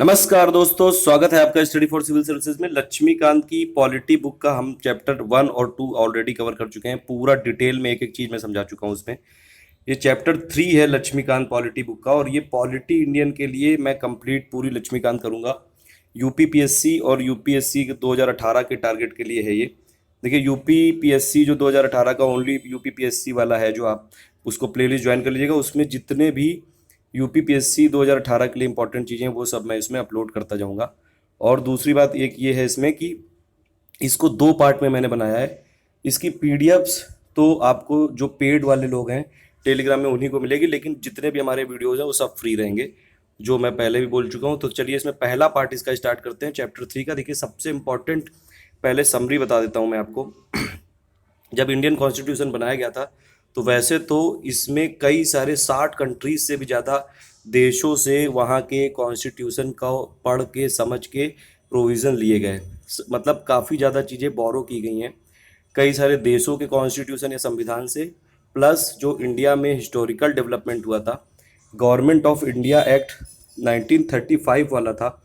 नमस्कार दोस्तों, स्वागत है आपका स्टडी फॉर सिविल सर्विसेज में। लक्ष्मीकांत की पॉलिटी बुक का हम चैप्टर 1 और 2 ऑलरेडी कवर कर चुके हैं। पूरा डिटेल में एक एक चीज मैं समझा चुका हूं उसमें। ये चैप्टर 3 है लक्ष्मीकांत पॉलिटी बुक का, और ये पॉलिटी इंडियन के लिए मैं कंप्लीट पूरी लक्ष्मीकांत करूंगा। यूपीपीएससी और यूपीएससी के 2018 के टारगेट के लिए है ये। देखिए, यूपीपीएससी जो 2018 का ओनली यूपीपीएससी वाला है, जो आप उसको प्लेलिस्ट ज्वाइन कर लीजिएगा। उसमें जितने भी यूपीपीएससी 2018 के लिए इंपॉर्टेंट चीज़ें हैं वो सब मैं इसमें अपलोड करता जाऊंगा। और दूसरी बात एक ये है इसमें कि इसको 2 पार्ट में मैंने बनाया है। इसकी पीडीएफ्स तो आपको जो पेड वाले लोग हैं टेलीग्राम में उन्हीं को मिलेगी, लेकिन जितने भी हमारे वीडियोज़ हैं वो सब फ्री रहेंगे, जो मैं पहले भी बोल चुका हूँ। तो चलिए इसमें पहला पार्ट इसका स्टार्ट करते हैं, चैप्टर 3 का। देखिए, सबसे इंपॉर्टेंट पहले समरी बता देता हूँ मैं आपको। जब इंडियन कॉन्स्टिट्यूशन बनाया गया था तो वैसे तो इसमें कई सारे 60 कंट्रीज से भी ज़्यादा देशों से वहाँ के कॉन्स्टिट्यूशन को पढ़ के समझ के प्रोविज़न लिए गए। मतलब काफ़ी ज़्यादा चीज़ें बोरो की गई हैं कई सारे देशों के कॉन्स्टिट्यूशन या संविधान से, प्लस जो इंडिया में हिस्टोरिकल डेवलपमेंट हुआ था, गवर्नमेंट ऑफ इंडिया एक्ट 1935 वाला था,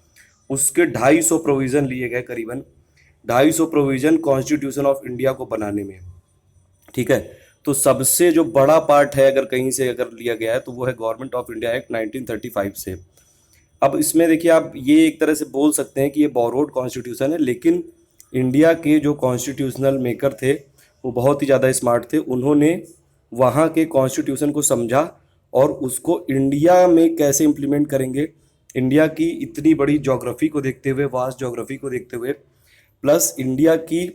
उसके 250 प्रोविज़न लिए गए। करीबन 250 प्रोविज़न कॉन्स्टिट्यूशन ऑफ इंडिया को बनाने में। ठीक है, तो सबसे जो बड़ा पार्ट है अगर कहीं से अगर लिया गया है तो वो है गवर्नमेंट ऑफ इंडिया एक्ट 1935 से। अब इसमें देखिए, आप ये एक तरह से बोल सकते हैं कि ये बोरोड कॉन्स्टिट्यूशन है, लेकिन इंडिया के जो कॉन्स्टिट्यूशनल मेकर थे वो बहुत ही ज़्यादा स्मार्ट थे। उन्होंने वहाँ के कॉन्स्टिट्यूशन को समझा और उसको इंडिया में कैसे इम्प्लीमेंट करेंगे, इंडिया की इतनी बड़ी ज्योग्राफी को देखते हुए, वास्ट ज्योग्राफी को देखते हुए, प्लस इंडिया की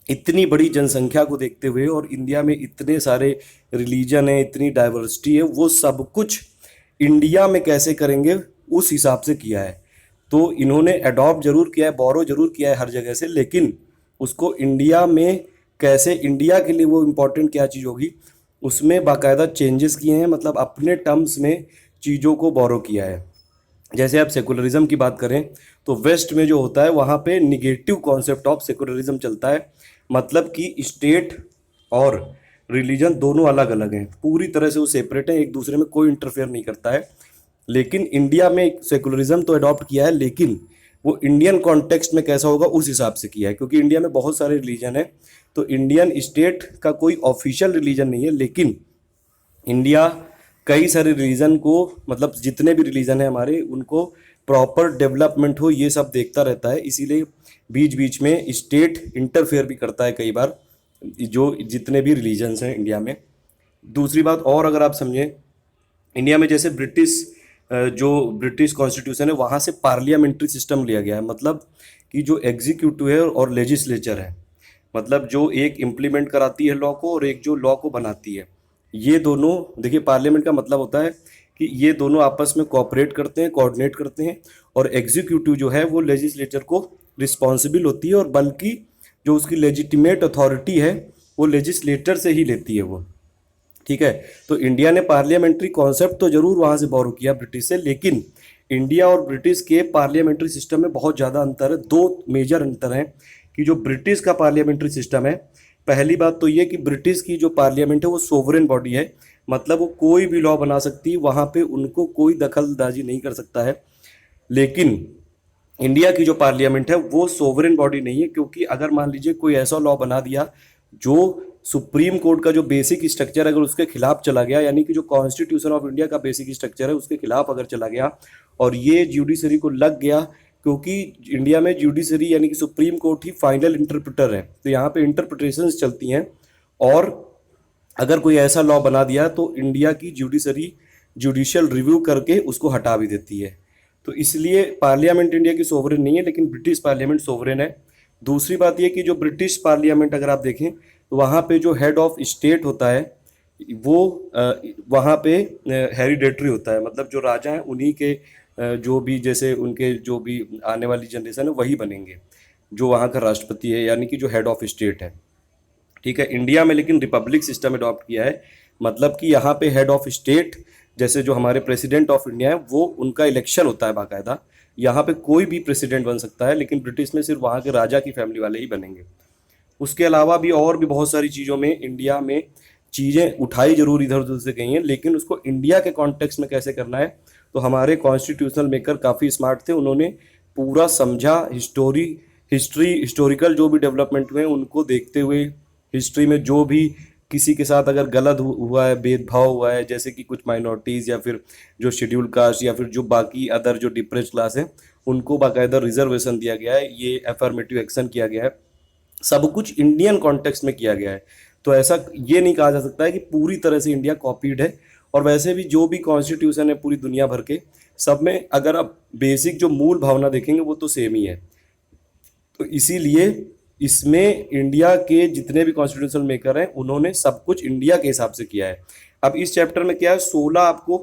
इतनी बड़ी जनसंख्या को देखते हुए, और इंडिया में इतने सारे रिलीजन है, इतनी डाइवर्सिटी है, वो सब कुछ इंडिया में कैसे करेंगे उस हिसाब से किया है। तो इन्होंने अडॉप्ट जरूर किया है, बोरो जरूर किया है हर जगह से, लेकिन उसको इंडिया में कैसे, इंडिया के लिए वो इम्पोर्टेंट क्या चीज़ होगी उसमें बाकायदा चेंजेस किए हैं। मतलब अपने टर्म्स में चीज़ों को बोरो किया है। जैसे आप सेकुलरिज्म की बात करें तो वेस्ट में जो होता है वहाँ पे निगेटिव कॉन्सेप्ट ऑफ सेकुलरिज्म चलता है। मतलब कि स्टेट और रिलीजन दोनों अलग अलग हैं, पूरी तरह से वो सेपरेट हैं, एक दूसरे में कोई इंटरफेयर नहीं करता है। लेकिन इंडिया में सेकुलरिज्म तो अडॉप्ट किया है, लेकिन वो इंडियन कॉन्टेक्स्ट में कैसा होगा उस हिसाब से किया है, क्योंकि इंडिया में बहुत सारे रिलीजन है। तो इंडियन स्टेट का कोई ऑफिशियल रिलीजन नहीं है, लेकिन इंडिया कई सारे रिलीजन को, मतलब जितने भी रिलीजन है हमारे, उनको प्रॉपर डेवलपमेंट हो ये सब देखता रहता है। इसीलिए बीच बीच में स्टेट इंटरफेयर भी करता है कई बार, जो जितने भी रिलीजन्स हैं इंडिया में। दूसरी बात और अगर आप समझें, इंडिया में जैसे जो ब्रिटिश कॉन्स्टिट्यूशन है वहाँ से पार्लियामेंट्री सिस्टम लिया गया है। मतलब कि जो एग्जीक्यूटिव है और लेजिस्लेचर है, मतलब जो एक इम्प्लीमेंट कराती है लॉ को और एक जो लॉ को बनाती है, ये दोनों, देखिए पार्लियामेंट का मतलब होता है कि ये दोनों आपस में कोऑपरेट करते हैं, कोऑर्डिनेट करते हैं, और एग्जीक्यूटिव जो है वो लेजिस्लेचर को रिस्पॉन्सिबल होती है, और बल्कि जो उसकी लेजिटिमेट अथॉरिटी है वो लेजिस्लेटर से ही लेती है वो। ठीक है, तो इंडिया ने पार्लियामेंट्री कॉन्सेप्ट तो जरूर वहाँ से बोरो किया ब्रिटिश से, लेकिन इंडिया और ब्रिटिश के पार्लियामेंट्री सिस्टम में बहुत ज़्यादा अंतर है। 2 मेजर अंतर हैं कि जो ब्रिटिश का पार्लियामेंट्री सिस्टम है, पहली बात तो ये कि ब्रिटिश की जो पार्लियामेंट है वो सोवरेन बॉडी है, मतलब वो कोई भी लॉ बना सकती है, वहाँ पे उनको कोई दखलंदाजी नहीं कर सकता है। लेकिन इंडिया की जो पार्लियामेंट है वो सोवरेन बॉडी नहीं है, क्योंकि अगर मान लीजिए कोई ऐसा लॉ बना दिया जो सुप्रीम कोर्ट का जो बेसिक स्ट्रक्चर अगर उसके खिलाफ चला गया, यानी कि जो कॉन्स्टिट्यूशन ऑफ इंडिया का बेसिक स्ट्रक्चर है उसके खिलाफ अगर चला गया और ये ज्यूडिशरी को लग गया, क्योंकि इंडिया में ज्यूडिशरी यानी कि सुप्रीम कोर्ट ही फाइनल इंटरप्रेटर है, तो यहाँ पे इंटरप्रिटेशंस चलती हैं। और अगर कोई ऐसा लॉ बना दिया तो इंडिया की ज्यूडिशरी जुडिशियल रिव्यू करके उसको हटा भी देती है। तो इसलिए पार्लियामेंट इंडिया की सोवरेन नहीं है, लेकिन ब्रिटिश पार्लियामेंट सोवरेन है। दूसरी बात यह कि जो ब्रिटिश पार्लियामेंट अगर आप देखें तो वहाँ पे जो हेड ऑफ स्टेट होता है वो वहाँ पे हेरिडेटरी होता है, मतलब जो राजा हैं उन्हीं के जो भी, जैसे उनके जो भी आने वाली जनरेशन है वही बनेंगे जो वहाँ का राष्ट्रपति है, यानी कि जो हेड ऑफ स्टेट है। ठीक है, इंडिया में लेकिन रिपब्लिक सिस्टम अडॉप्ट किया है, मतलब कि यहाँ पे हेड ऑफ स्टेट, जैसे जो हमारे प्रेसिडेंट ऑफ इंडिया है वो, उनका इलेक्शन होता है बाकायदा। यहाँ पे कोई भी प्रेसिडेंट बन सकता है, लेकिन ब्रिटिश में सिर्फ वहाँ के राजा की फैमिली वाले ही बनेंगे। उसके अलावा भी और भी बहुत सारी चीज़ों में इंडिया में चीज़ें उठाई जरूर इधर उधर से गई हैं, लेकिन उसको इंडिया के कॉन्टेक्स्ट में कैसे करना है तो हमारे कॉन्स्टिट्यूशनल मेकर काफ़ी स्मार्ट थे, उन्होंने पूरा समझा, हिस्टोरिकल जो भी डेवलपमेंट हुए उनको देखते हुए, हिस्ट्री में जो भी किसी के साथ अगर गलत हुआ है, भेदभाव हुआ है, जैसे कि कुछ माइनॉरिटीज़ या फिर जो शेड्यूल कास्ट या फिर जो बाकी अदर जो डिप्रेस्ड क्लास है, उनको बाकायदा रिजर्वेशन दिया गया है, ये अफर्मेटिव एक्शन किया गया है, सब कुछ इंडियन कॉन्टेक्स्ट में किया गया है। तो ऐसा ये नहीं कहा जा सकता है कि पूरी तरह से इंडिया कॉपीड है। और वैसे भी जो भी कॉन्स्टिट्यूशन है पूरी दुनिया भर के, सब में अगर आप बेसिक जो मूल भावना देखेंगे वो तो सेम ही है। तो इसीलिए इसमें इंडिया के जितने भी कॉन्स्टिट्यूशनल मेकर हैं उन्होंने सब कुछ इंडिया के हिसाब से किया है। अब इस चैप्टर में क्या है, 16 आपको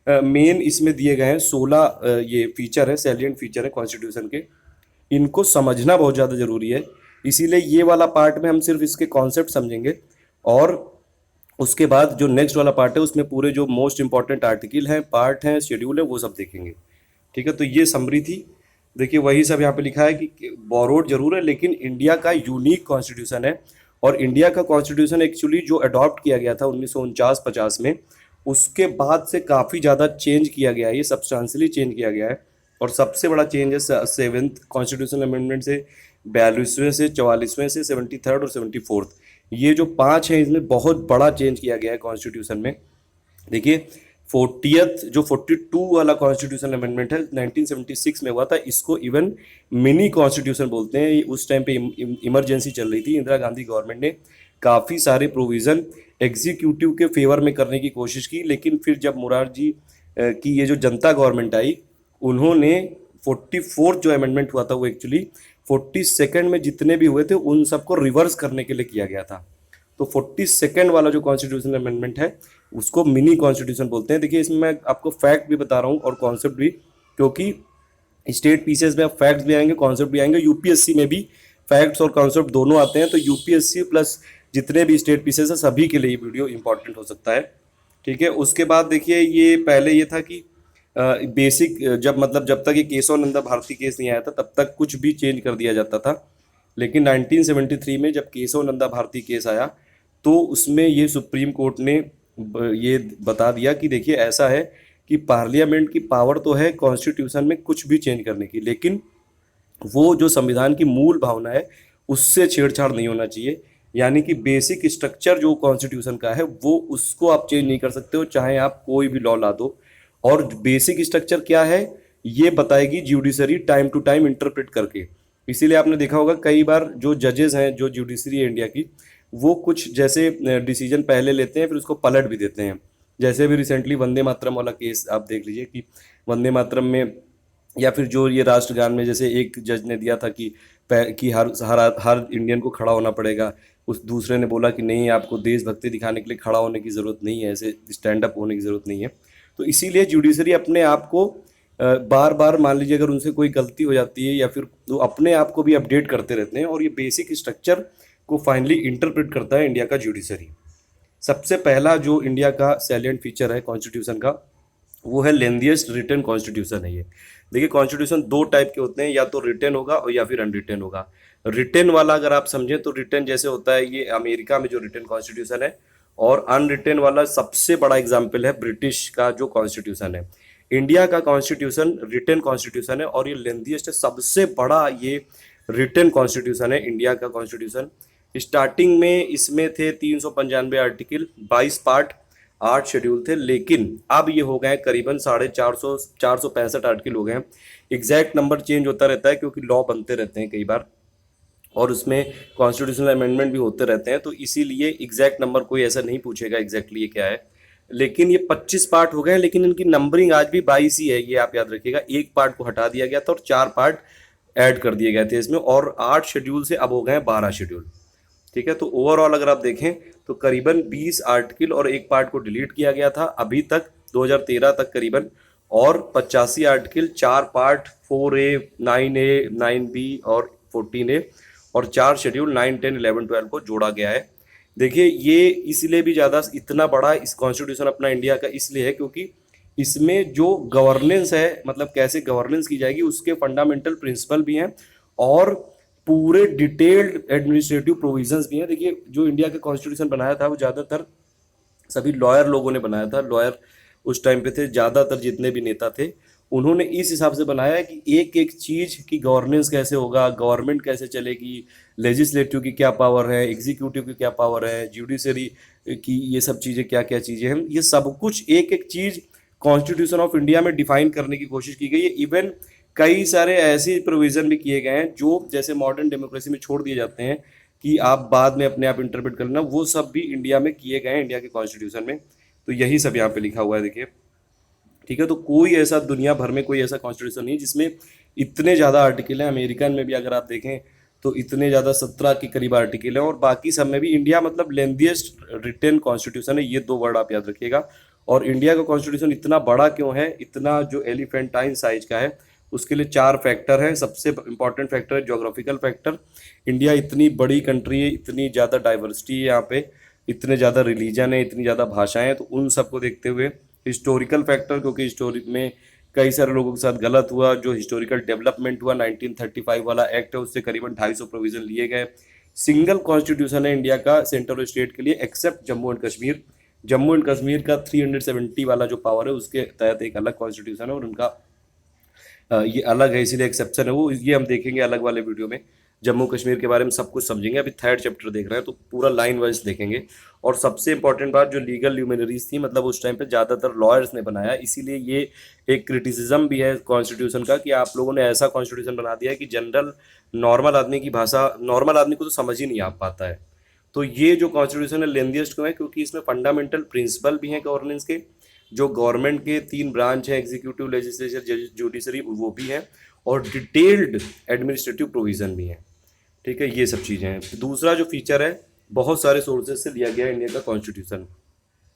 मेन इसमें दिए गए हैं, 16 ये फीचर है, सैलिएंट फीचर है कॉन्स्टिट्यूशन के, इनको समझना बहुत ज़्यादा ज़रूरी है। इसीलिए ये वाला पार्ट में हम सिर्फ इसके कॉन्सेप्ट समझेंगे, और उसके बाद जो नेक्स्ट वाला पार्ट है उसमें पूरे जो मोस्ट इंपॉर्टेंट आर्टिकल हैं, पार्ट हैं, शेड्यूल है, वो सब देखेंगे। ठीक है, तो ये समरी थी। देखिए वही सब यहाँ पे लिखा है कि बोरोड जरूर है लेकिन इंडिया का यूनिक कॉन्स्टिट्यूशन है। और इंडिया का कॉन्स्टिट्यूशन एक्चुअली जो अडॉप्ट किया गया था 1949-50 में, उसके बाद से काफ़ी ज़्यादा चेंज किया गया है, ये सब्सटेंशियली चेंज किया गया है। और सबसे बड़ा चेंज है 7th कॉन्स्टिट्यूशनल अमेंडमेंट से, 42वें से, 44वें से, 73rd और 74th, ये जो 5 हैं इसमें बहुत बड़ा चेंज किया गया है कॉन्स्टिट्यूशन में। देखिए 40th जो 42 वाला कॉन्स्टिट्यूशन अमेंडमेंट है 1976 में हुआ था, इसको इवन मिनी कॉन्स्टिट्यूशन बोलते हैं। उस टाइम पे इमरजेंसी चल रही थी, इंदिरा गांधी गवर्नमेंट ने काफ़ी सारे प्रोविज़न एग्जीक्यूटिव के फेवर में करने की कोशिश की, लेकिन फिर जब मुरारजी की ये जो जनता गवर्नमेंट आई, उन्होंने 44th जो अमेंडमेंट हुआ था वो एक्चुअली 42nd में जितने भी हुए थे उन सबको रिवर्स करने के लिए किया गया था। तो 42nd वाला जो कॉन्स्टिट्यूशन अमेंडमेंट है उसको मिनी कॉन्स्टिट्यूशन बोलते हैं। देखिए इसमें मैं आपको फैक्ट भी बता रहा हूँ और कॉन्सेप्ट भी, क्योंकि स्टेट पीसेस में अब फैक्ट्स भी आएंगे, कॉन्सेप्ट भी आएंगे, यूपीएससी में भी फैक्ट्स और कॉन्सेप्ट दोनों आते हैं। तो यूपीएससी प्लस जितने भी स्टेट पीसेस हैं सभी के लिए ये वीडियो इंपॉर्टेंट हो सकता है। ठीक है, उसके बाद देखिए ये पहले ये था कि बेसिक जब तक ये केशव नंदा भारती केस नहीं आया था तब तक कुछ भी चेंज कर दिया जाता था, लेकिन 1973 में जब केशव नंदा भारती केस आया तो उसमें ये सुप्रीम कोर्ट ने ये बता दिया कि देखिए ऐसा है कि पार्लियामेंट की पावर तो है कॉन्स्टिट्यूशन में कुछ भी चेंज करने की, लेकिन वो जो संविधान की मूल भावना है उससे छेड़छाड़ नहीं होना चाहिए। यानी कि बेसिक स्ट्रक्चर जो कॉन्स्टिट्यूशन का है वो उसको आप चेंज नहीं कर सकते हो, चाहे आप कोई भी लॉ ला दो। और बेसिक स्ट्रक्चर क्या है ये बताएगी judiciary time to time interpret करके। इसीलिए आपने देखा होगा कई बार जो जजेस हैं, जो ज्यूडिशरी है इंडिया की, वो कुछ जैसे डिसीजन पहले लेते हैं फिर उसको पलट भी देते हैं। जैसे भी रिसेंटली वंदे मातरम वाला केस आप देख लीजिए कि वंदे मातरम में, या फिर जो ये राष्ट्रगान में जैसे एक जज ने दिया था कि हर इंडियन को खड़ा होना पड़ेगा, उस दूसरे ने बोला कि नहीं आपको देशभक्ति दिखाने के लिए खड़ा होने की ज़रूरत नहीं है, ऐसे स्टैंड अप होने की ज़रूरत नहीं है। तो इसीलिए जुडिशरी अपने आप को बार बार, मान लीजिए अगर उनसे कोई गलती हो जाती है या फिर वो अपने आप को भी अपडेट करते रहते हैं, और ये बेसिक स्ट्रक्चर को फाइनली इंटरप्रेट करता है इंडिया का जुडिशरी। सबसे पहला जो इंडिया का सैलिएंट फीचर है कॉन्स्टिट्यूशन का वो है लेंथीएस्ट रिटन कॉन्स्टिट्यूशन है ये। देखिए कॉन्स्टिट्यूशन दो टाइप के होते हैं, या तो रिटन होगा और या फिर अनरिटन होगा। रिटन वाला अगर आप समझें तो रिटन जैसे होता है ये अमेरिका में जो रिटन कॉन्स्टिट्यूशन है, और अनरिटन वाला सबसे बड़ा एग्जाम्पल है ब्रिटिश का जो कॉन्स्टिट्यूशन है। इंडिया का कॉन्स्टिट्यूशन रिटन कॉन्स्टिट्यूशन है और ये लेंथीएस्ट है, सबसे बड़ा ये रिटन कॉन्स्टिट्यूशन है इंडिया का कॉन्स्टिट्यूशन। स्टार्टिंग में इसमें थे 395 आर्टिकल, 22 पार्ट, 8 शेड्यूल थे, लेकिन अब ये हो गए करीबन 465 आर्टिकल हो गए हैं। एग्जैक्ट नंबर चेंज होता रहता है क्योंकि लॉ बनते रहते हैं कई बार, और उसमें कॉन्स्टिट्यूशनल अमेंडमेंट भी होते रहते हैं, तो इसीलिए एग्जैक्ट नंबर कोई ऐसा नहीं पूछेगा एग्जैक्टली ये क्या है। लेकिन ये 25 पार्ट हो गए हैं, लेकिन इनकी नंबरिंग आज भी 22 ही है, ये आप याद रखिएगा। एक पार्ट को हटा दिया गया था और 4 पार्ट ऐड कर दिए गए थे इसमें, और 8 शेड्यूल से अब हो गए हैं 12 शेड्यूल। ठीक है, तो ओवरऑल अगर आप देखें तो करीबन 20 आर्टिकल और एक पार्ट को डिलीट किया गया था अभी तक 2013 तक करीबन, और 85 article, 4 part 4A, 9A, 9B और 14A, और 4 शेड्यूल 9, 10, 11, 12 को जोड़ा गया है। देखिए ये इसलिए भी ज़्यादा इतना बड़ा इस कॉन्स्टिट्यूशन अपना इंडिया का इसलिए है क्योंकि इसमें जो गवर्नेंस है, मतलब कैसे गवर्नेंस की जाएगी, उसके फंडामेंटल प्रिंसिपल भी हैं और पूरे डिटेल्ड एडमिनिस्ट्रेटिव प्रोविजंस भी हैं। देखिए जो इंडिया का कॉन्स्टिट्यूशन बनाया था वो ज़्यादातर सभी लॉयर लोगों ने बनाया था, लॉयर उस टाइम पे थे, ज़्यादातर जितने भी नेता थे उन्होंने इस हिसाब से बनाया है कि एक एक चीज़ की गवर्नेंस कैसे होगा, गवर्नमेंट कैसे चलेगी, लेजिस्लेटिव की क्या पावर है, एग्जीक्यूटिव की क्या पावर है, जुडिशरी की ये सब चीज़ें क्या क्या चीज़ें हैं, ये सब कुछ एक एक चीज़ कॉन्स्टिट्यूशन ऑफ इंडिया में डिफाइन करने की कोशिश की गई है। इवन कई सारे ऐसे प्रोविज़न भी किए गए हैं जो जैसे मॉडर्न डेमोक्रेसी में छोड़ दिए जाते हैं कि आप बाद में अपने आप इंटरप्रेट कर लेना, वो सब भी इंडिया में किए गए हैं, इंडिया के कॉन्स्टिट्यूशन में। तो यही सब यहाँ पे लिखा हुआ है, देखिए। ठीक है, तो कोई ऐसा दुनिया भर में कोई ऐसा कॉन्स्टिट्यूशन नहीं है जिसमें इतने ज़्यादा आर्टिकल हैं। अमेरिकन में भी अगर आप देखें तो इतने ज़्यादा 17 के करीब आर्टिकल हैं, और बाकी सब में भी इंडिया मतलब लेंथीएस्ट रिटेन कॉन्स्टिट्यूशन है, ये दो वर्ड आप याद रखिएगा। और इंडिया का कॉन्स्टिट्यूशन इतना बड़ा क्यों है, इतना जो एलिफेंटाइन साइज का है, उसके लिए 4 फैक्टर हैं। सबसे इंपॉर्टेंट फैक्टर है जोग्राफिकल फैक्टर। इंडिया इतनी बड़ी कंट्री है, इतनी ज़्यादा डाइवर्सिटी है यहाँ पे, इतने ज़्यादा रिलीजन है, इतनी ज़्यादा भाषाएं हैं, तो उन सबको देखते हुए हिस्टोरिकल फैक्टर, क्योंकि हिस्टोरी में कई सारे लोगों के साथ गलत हुआ, जो हिस्टोरिकल डेवलपमेंट हुआ 1935 वाला एक्ट है उससे करीबन 250 प्रोविजन लिए गए। सिंगल कॉन्स्टिट्यूशन है इंडिया का सेंट्रल स्टेट के लिए except Jammu and Kashmir. Jammu and Kashmir का 370 वाला जो पावर है उसके तहत एक अलग कॉन्स्टिट्यूशन है, और उनका ये अलग है, इसीलिए एक्सेप्शन है वो, ये हम देखेंगे अलग वाले वीडियो में। जम्मू कश्मीर के बारे में सब कुछ समझेंगे, अभी थर्ड चैप्टर देख रहे हैं तो पूरा लाइन वाइज देखेंगे। और सबसे इंपॉर्टेंट बात, जो लीगल ल्यूमिनरीज थी, मतलब उस टाइम पे ज़्यादातर लॉयर्स ने बनाया, इसीलिए ये एक क्रिटिसिज्म भी है कॉन्स्टिट्यूशन का कि आप लोगों ने ऐसा कॉन्स्टिट्यूशन बना दिया है कि जनरल नॉर्मल आदमी की भाषा, नॉर्मल आदमी को तो समझ ही नहीं आ पाता है। तो ये जो कॉन्स्टिट्यूशन है लेंथीएस्ट क्यों है, क्योंकि इसमें फंडामेंटल प्रिंसिपल भी हैं गवर्नेंस के, जो गवर्नमेंट के 3 ब्रांच हैं, एग्जीक्यूटिव, लेजिस्लेचर, जुडिशरी, वो भी हैं, और डिटेल्ड एडमिनिस्ट्रेटिव प्रोविजन भी हैं। ठीक है, ये सब चीज़ें हैं। दूसरा जो फीचर है, बहुत सारे सोर्सेज से लिया गया है इंडिया का कॉन्स्टिट्यूशन।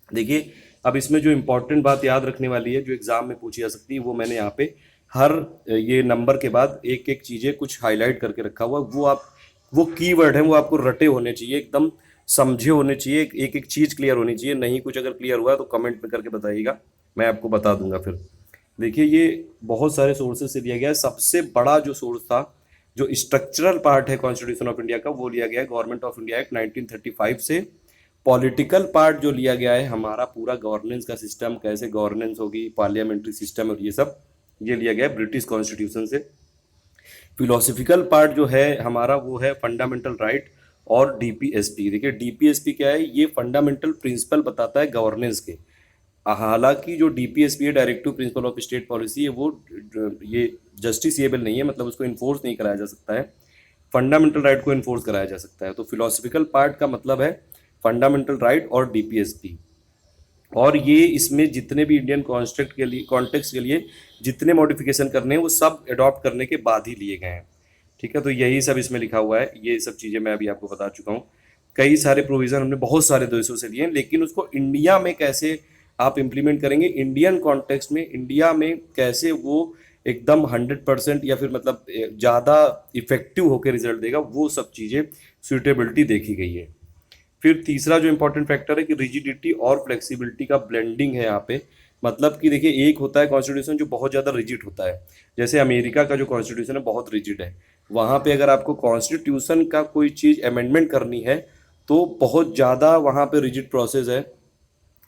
देखिए, अब इसमें जो इंपॉर्टेंट बात याद रखने वाली है, जो एग्जाम में पूछी जा सकती है, वो मैंने यहाँ पे हर ये नंबर के बाद एक एक चीज़ें कुछ हाईलाइट करके रखा हुआ, वो आप, वो कीवर्ड है वो आपको रटे होने चाहिए, एकदम समझे होने चाहिए, एक एक चीज़ क्लियर होनी चाहिए। नहीं कुछ अगर क्लियर हुआ तो कमेंट में करके बताइएगा, मैं आपको बता दूंगा फिर। देखिए, ये बहुत सारे सोर्सेज से लिया गया है। सबसे बड़ा जो सोर्स था, जो स्ट्रक्चरल पार्ट है कॉन्स्टिट्यूशन ऑफ इंडिया का, वो लिया गया है गवर्नमेंट ऑफ इंडिया एक्ट 1935 से। पॉलिटिकल पार्ट जो लिया गया है, हमारा पूरा गवर्नेंस का सिस्टम, कैसे गवर्नेंस होगी, पार्लियामेंट्री सिस्टम और ये सब, ये लिया गया है ब्रिटिश कॉन्स्टिट्यूशन से। फिलोसफिकल पार्ट जो है हमारा, वो है फंडामेंटल राइट और डीपीएसपी। देखिए, डीपीएसपी क्या है, ये फंडामेंटल प्रिंसिपल बताता है गवर्नेंस के। हालांकि जो डीपीएसपी है, directive principle of state policy है, वो ये जस्टिसिएबल नहीं है, मतलब उसको इन्फोर्स नहीं कराया जा सकता है। फंडामेंटल राइट को इन्फोर्स कराया जा सकता है। तो फिलोसफिकल पार्ट का मतलब है फंडामेंटल राइट और डीपीएसपी। और ये इसमें जितने भी इंडियन कॉन्स्ट्रक्ट के लिए, कॉन्टेक्स्ट के लिए जितने मॉडिफिकेशन करने हैं, वो सब अडॉप्ट करने के बाद ही लिए गए हैं। ठीक है, तो यही सब इसमें लिखा हुआ है, ये सब चीज़ें मैं अभी आपको बता चुका हूँ। कई सारे प्रोविज़न हमने बहुत सारे देशों से लिए हैं, लेकिन उसको इंडिया में कैसे आप इम्प्लीमेंट करेंगे, इंडियन कॉन्टेक्स्ट में, इंडिया में कैसे वो एकदम 100% या फिर मतलब ज़्यादा इफेक्टिव होकर रिजल्ट देगा, वो सब चीज़ें सूटेबिलिटी देखी गई है। फिर तीसरा जो इंपॉर्टेंट फैक्टर है कि रिजिडिटी और फ्लेक्सिबिलिटी का ब्लेंडिंग है यहाँ पे। मतलब कि देखिए, एक होता है कॉन्स्टिट्यूशन जो बहुत ज़्यादा रिजिड होता है, जैसे अमेरिका का जो कॉन्स्टिट्यूशन है बहुत रिजिड है। वहाँ पे अगर आपको कॉन्स्टिट्यूशन का कोई चीज़ अमेंडमेंट करनी है तो बहुत ज़्यादा वहाँ पे रिजिड प्रोसेस है,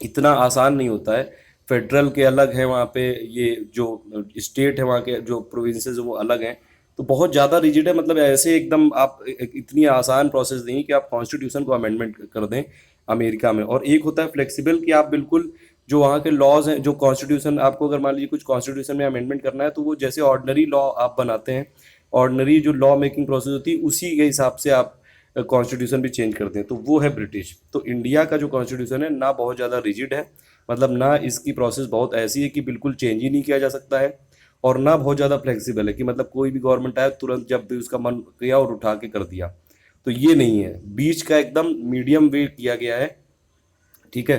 इतना आसान नहीं होता है। फेडरल के अलग है वहाँ पे, ये जो स्टेट है वहाँ के जो प्रोविंसेस वो अलग हैं, तो बहुत ज़्यादा रिजिड है। मतलब ऐसे एकदम आप इतनी आसान प्रोसेस नहीं कि आप कॉन्स्टिट्यूशन को अमेंडमेंट कर दें अमेरिका में। और एक होता है फ्लेक्सिबल, कि आप बिल्कुल जो वहाँ के लॉज हैं, जो कॉन्स्टिट्यूशन आपको अगर मान लीजिए कुछ कॉन्स्टिट्यूशन में अमेंडमेंट करना है, तो वो जैसे ऑर्डनरी लॉ आप बनाते हैं, ऑर्डनरी जो लॉ मेकिंग प्रोसेस होती है, उसी के हिसाब से आप कॉन्स्टिट्यूशन भी चेंज करते हैं, तो वो है ब्रिटिश। तो इंडिया का जो कॉन्स्टिट्यूशन है ना बहुत ज़्यादा रिजिड है, मतलब ना इसकी प्रोसेस बहुत ऐसी है कि बिल्कुल चेंज ही नहीं किया जा सकता है, और ना बहुत ज़्यादा फ्लेक्सिबल है कि मतलब कोई भी गवर्नमेंट आए तुरंत जब भी उसका मन किया और उठा के कर दिया, तो ये नहीं है। बीच का एकदम मीडियम वे किया गया है। ठीक है,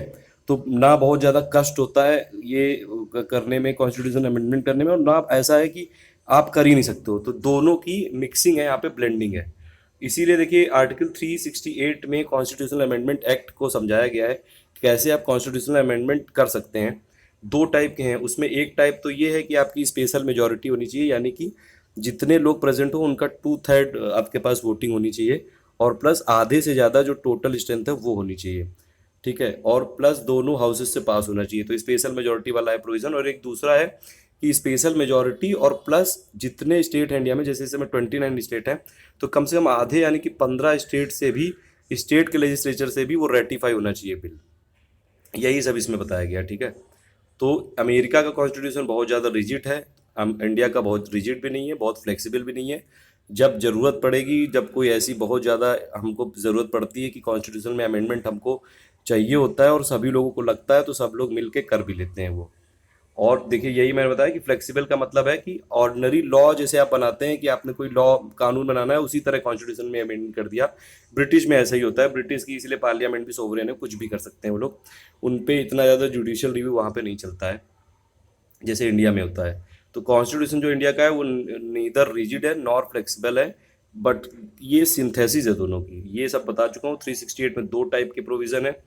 तो ना बहुत ज़्यादा कष्ट होता है ये करने में, कॉन्स्टिट्यूशन अमेंडमेंट करने में, और ना ऐसा है कि आप कर ही नहीं सकते हो। तो दोनों की मिक्सिंग है यहाँ पे, ब्लेंडिंग है। इसीलिए देखिए, आर्टिकल 368 में कॉन्स्टिट्यूशनल अमेंडमेंट एक्ट को समझाया गया है कि कैसे आप कॉन्स्टिट्यूशनल अमेंडमेंट कर सकते हैं। 2 टाइप के हैं उसमें। एक टाइप तो ये है कि आपकी स्पेशल मेजॉरिटी होनी चाहिए, यानी कि जितने लोग प्रेजेंट हो उनका 2/3 आपके पास वोटिंग होनी चाहिए, और प्लस आधे से ज़्यादा जो टोटल स्ट्रेंथ है वो होनी चाहिए। ठीक है, और प्लस दोनों हाउसेस से पास होना चाहिए, तो स्पेशल मेजोरिटी वाला है प्रोविजन। और एक दूसरा है कि स्पेशल मेजोरिटी और प्लस जितने स्टेट हैं इंडिया में, जैसे इस समय 29 स्टेट हैं, तो कम से कम आधे यानी कि 15 स्टेट से भी, स्टेट के लेजिस्लेचर से भी वो रेटिफाई होना चाहिए बिल। यही सब इसमें बताया गया, ठीक है। तो अमेरिका का कॉन्स्टिट्यूशन बहुत ज़्यादा रिजिड है, हम इंडिया का बहुत रिजिड भी नहीं है, बहुत फ्लेक्सिबल भी नहीं है। जब ज़रूरत पड़ेगी, जब कोई ऐसी बहुत ज़्यादा हमको ज़रूरत पड़ती है कि कॉन्स्टिट्यूशन में अमेंडमेंट हमको चाहिए होता है और सभी लोगों को लगता है, तो सब लोग मिल के कर भी लेते हैं वो। और देखिए, यही मैंने बताया कि फ्लेक्सिबल का मतलब है कि ऑर्डिनरी लॉ जैसे आप बनाते हैं कि आपने कोई लॉ कानून बनाना है, उसी तरह कॉन्स्टिट्यूशन में अमेंडमेंट कर दिया। ब्रिटिश में ऐसा ही होता है, ब्रिटिश की इसलिए पार्लियामेंट भी सोवरेन है, कुछ भी कर सकते हैं वो लोग, उन पे इतना ज़्यादा जुडिशियल रिव्यू वहाँ पे नहीं चलता है जैसे इंडिया में होता है। तो कॉन्स्टिट्यूशन जो इंडिया का है वो नीदर रिजिड है नॉर फ्लेक्सिबल है, बट ये सिंथेसिस है दोनों की, ये सब बता चुका हूँ। 368 में दो टाइप के प्रोविज़न है,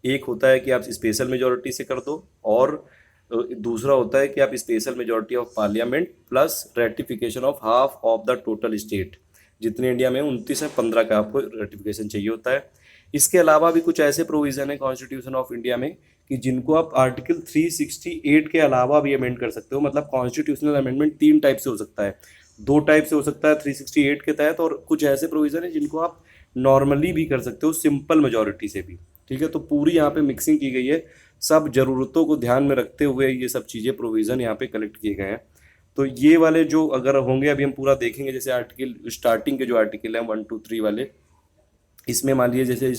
एक होता है कि आप स्पेशल मेजोरिटी से कर दो, और दूसरा होता है कि आप special majority of parliament plus ratification of half of the total state, जितने इंडिया में 29 है 15 का आपको रेटिफिकेशन चाहिए होता है। इसके अलावा भी कुछ ऐसे प्रोविज़न है कॉन्स्टिट्यूशन ऑफ इंडिया में कि जिनको आप आर्टिकल 368 के अलावा भी अमेंड कर सकते हो। मतलब कॉन्स्टिट्यूशनल अमेंडमेंट तीन टाइप से हो सकता है, दो टाइप से हो सकता है 368 के तहत, और कुछ ऐसे प्रोविज़न है जिनको आप नॉर्मली भी कर सकते हो, सिंपल मेजोरिटी से भी, ठीक है। तो पूरी यहाँ पे मिक्सिंग की गई है, सब ज़रूरतों को ध्यान में रखते हुए ये सब चीज़ें प्रोविज़न यहाँ पे कलेक्ट किए गए हैं। तो ये वाले जो अगर होंगे, अभी हम पूरा देखेंगे, जैसे आर्टिकल स्टार्टिंग के जो आर्टिकल हैं 1 2 3 वाले, इसमें मान लीजिए जैसे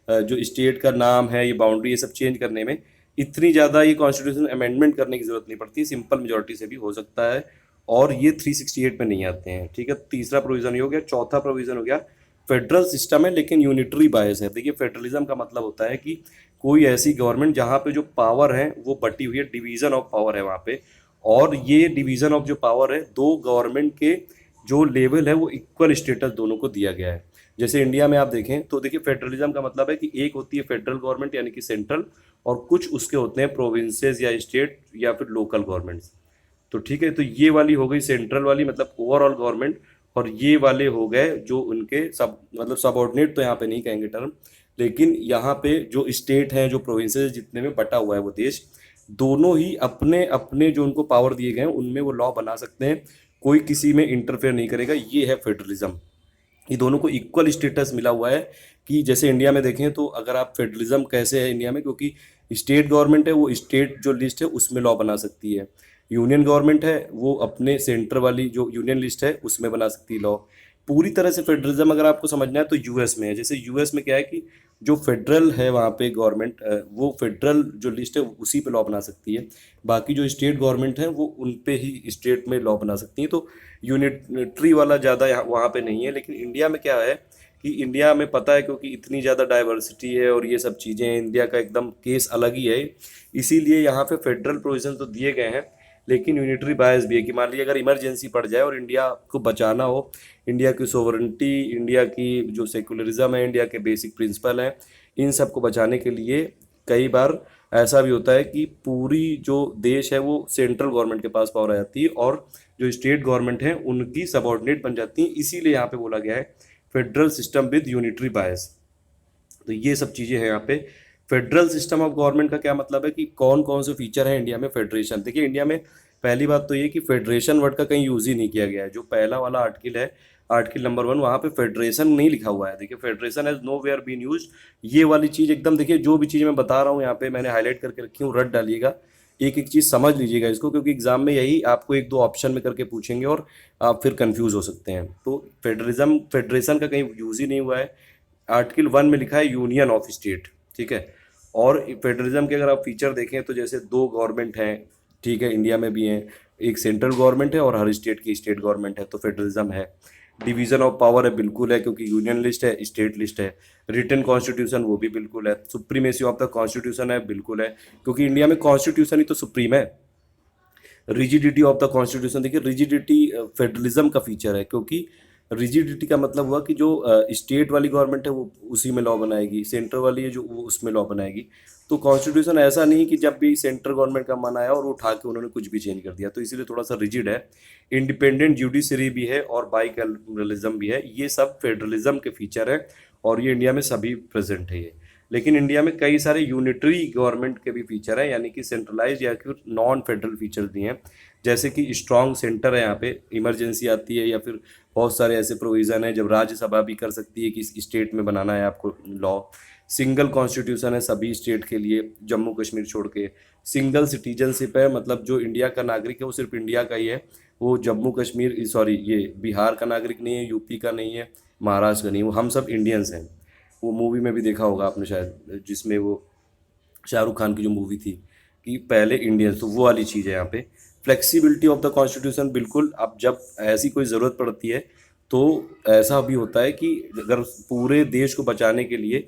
जो स्टेट का नाम है, ये बाउंड्री, ये सब चेंज करने में इतनी ज़्यादा ये कॉन्स्टिट्यूशन अमेंडमेंट करने की ज़रूरत नहीं पड़ती, सिंपल मेजोरिटी से भी हो सकता है, और ये 368 में नहीं आते हैं, ठीक है। तीसरा प्रोविज़न ये हो गया। चौथा प्रोविज़न हो गया, फेडरल सिस्टम है लेकिन यूनिटरी बायस है। देखिए, फेडरलिज्म का मतलब होता है कि कोई ऐसी गवर्नमेंट जहाँ पे जो पावर है वो बटी हुई है, डिवीज़न ऑफ पावर है वहाँ पे, और ये डिवीज़न ऑफ जो पावर है, दो गवर्नमेंट के जो लेवल है वो इक्वल स्टेटस दोनों को दिया गया है। जैसे इंडिया में आप देखें तो देखिए, फेडरलिज्म का मतलब है कि एक होती है फेडरल गवर्नमेंट यानी कि सेंट्रल, और कुछ उसके होते हैं प्रोविंसेस या स्टेट या फिर लोकल गवर्नमेंट्स। तो ठीक है, तो ये वाली हो गई सेंट्रल वाली, मतलब ओवरऑल गवर्नमेंट, और ये वाले हो गए जो उनके सब, मतलब सबऑर्डिनेट तो यहाँ पे नहीं कहेंगे टर्म, लेकिन यहाँ पे जो स्टेट हैं, जो प्रोविंसेस जितने में बटा हुआ है वो देश, दोनों ही अपने अपने जो उनको पावर दिए गए हैं उनमें वो लॉ बना सकते हैं, कोई किसी में इंटरफेयर नहीं करेगा। ये है फेडरलिज्म, ये दोनों को इक्वल स्टेटस मिला हुआ है। कि जैसे इंडिया में देखें तो अगर आप फेडरलिज्म कैसे है इंडिया में, क्योंकि स्टेट गवर्नमेंट है, वो स्टेट जो लिस्ट है उसमें लॉ बना सकती है, यूनियन गवर्नमेंट है वो अपने सेंटर वाली जो यूनियन लिस्ट है उसमें बना सकती है लॉ। पूरी तरह से फेडरलिज्म अगर आपको समझना है तो यूएस में है। जैसे यूएस में क्या है कि जो फेडरल है वहाँ पे गवर्नमेंट, वो फेडरल जो लिस्ट है उसी पे लॉ बना सकती है, बाकी जो स्टेट गवर्नमेंट है वो उन पे ही स्टेट में लॉ बना सकती है। तो यूनिटरी वाला ज़्यादा यहाँ वहाँ पे नहीं है। लेकिन इंडिया में क्या है कि इंडिया में पता है, क्योंकि इतनी ज़्यादा डाइवर्सिटी है और ये सब चीज़ें हैं, इंडिया का एकदम केस अलग ही है, इसीलिए यहाँ पे फेडरल प्रोविजन तो दिए गए हैं, लेकिन यूनिटरी बायस भी है कि मान लीजिए अगर इमरजेंसी पड़ जाए और इंडिया को बचाना हो, इंडिया की सोवरेंटी, इंडिया की जो सेकुलरिज्म है, इंडिया के बेसिक प्रिंसिपल हैं, इन सब को बचाने के लिए कई बार ऐसा भी होता है कि पूरी जो देश है वो सेंट्रल गवर्नमेंट के पास पावर आ जाती है, और जो स्टेट गवर्नमेंट है उनकी सबऑर्डिनेट बन जाती हैं। इसीलिए यहाँ पे बोला गया है फेडरल सिस्टम विद यूनिटरी बायस। तो ये सब चीज़ें हैं यहाँ पे। फेडरल सिस्टम ऑफ गवर्नमेंट का क्या मतलब है कि कौन कौन से फीचर हैं इंडिया में फेडरेशन। देखिए, इंडिया में पहली बात तो ये कि फेडरेशन वर्ड का कहीं यूज़ ही नहीं किया गया है। जो पहला वाला आर्टिकल है, आर्टिकल नंबर 1, वहाँ पे फेडरेशन नहीं लिखा हुआ है। देखिए, federation has nowhere been use. ये वाली चीज़ एकदम, देखिए जो भी चीज़ मैं बता रहा हूँ यहाँ पे मैंने हाईलाइट करके रखी हूँ, रट डालिएगा, एक एक चीज़ समझ लीजिएगा इसको, क्योंकि एग्जाम में यही आपको एक दो ऑप्शन में करके पूछेंगे और आप फिर कंफ्यूज हो सकते हैं। तो फेडरलिज्म, फेडरेशन का कहीं यूज़ ही नहीं हुआ है। आर्टिकल 1 में लिखा है यूनियन ऑफ स्टेट, ठीक है। और फेडरलिज्म के अगर आप फीचर देखें तो जैसे दो गवर्नमेंट हैं, ठीक है, इंडिया में भी हैं, एक सेंट्रल गवर्नमेंट है और हर स्टेट की स्टेट गवर्नमेंट है, तो फेडरलिज्म है। डिवीजन ऑफ पावर है, बिल्कुल है, क्योंकि यूनियन लिस्ट है, स्टेट लिस्ट है। रिटन कॉन्स्टिट्यूशन वो भी बिल्कुल है। सुप्रीमेसी ऑफ द कॉन्स्टिट्यूशन है, बिल्कुल है, क्योंकि इंडिया में कॉन्स्टिट्यूशन ही तो सुप्रीम है। रिजिडिटी ऑफ द कॉन्स्टिट्यूशन, देखिए रिजिडिटी फेडरलिज्म का फीचर है, क्योंकि रिजिडिटी का मतलब हुआ कि जो स्टेट वाली गवर्नमेंट है वो उसी में लॉ बनाएगी, सेंटर वाली है जो वो उसमें लॉ बनाएगी। तो कॉन्स्टिट्यूशन ऐसा नहीं कि जब भी सेंट्रल गवर्नमेंट का मन आया और उठा के उन्होंने कुछ भी चेंज कर दिया, तो इसीलिए थोड़ा सा रिजिड है। इंडिपेंडेंट जुडिशरी भी है और बाइकैमरलिज्म भी है, ये सब फेडरलिज्म के फीचर है और ये इंडिया में सभी प्रेजेंट है ये। लेकिन इंडिया में कई सारे यूनिटरी गवर्नमेंट के भी फीचर हैं, यानी कि सेंट्रलाइज या फिर नॉन फेडरल फीचर्स भी हैं, जैसे कि स्ट्रॉन्ग सेंटर है यहाँ पे, इमरजेंसी आती है या फिर बहुत सारे ऐसे प्रोविज़न है जब राज्यसभा भी कर सकती है कि इस स्टेट में बनाना है आपको लॉ। सिंगल कॉन्स्टिट्यूशन है सभी स्टेट के लिए, जम्मू कश्मीर छोड़ के। सिंगल सिटीजनशिप है, मतलब जो इंडिया का नागरिक है वो सिर्फ इंडिया का ही है, वो जम्मू कश्मीर सॉरी ये बिहार का नागरिक नहीं है, यूपी का नहीं है, महाराष्ट्र का नहीं है, वो हम सब इंडियंस हैं। वो मूवी में भी देखा होगा आपने शायद, जिसमें वो शाहरुख खान की जो मूवी थी कि पहले इंडियंस, तो वो वाली चीज़ है यहाँ पे। फ्लेक्सिबिलिटी ऑफ द कॉन्स्टिट्यूशन, बिल्कुल अब जब ऐसी कोई ज़रूरत पड़ती है तो ऐसा भी होता है कि अगर पूरे देश को बचाने के लिए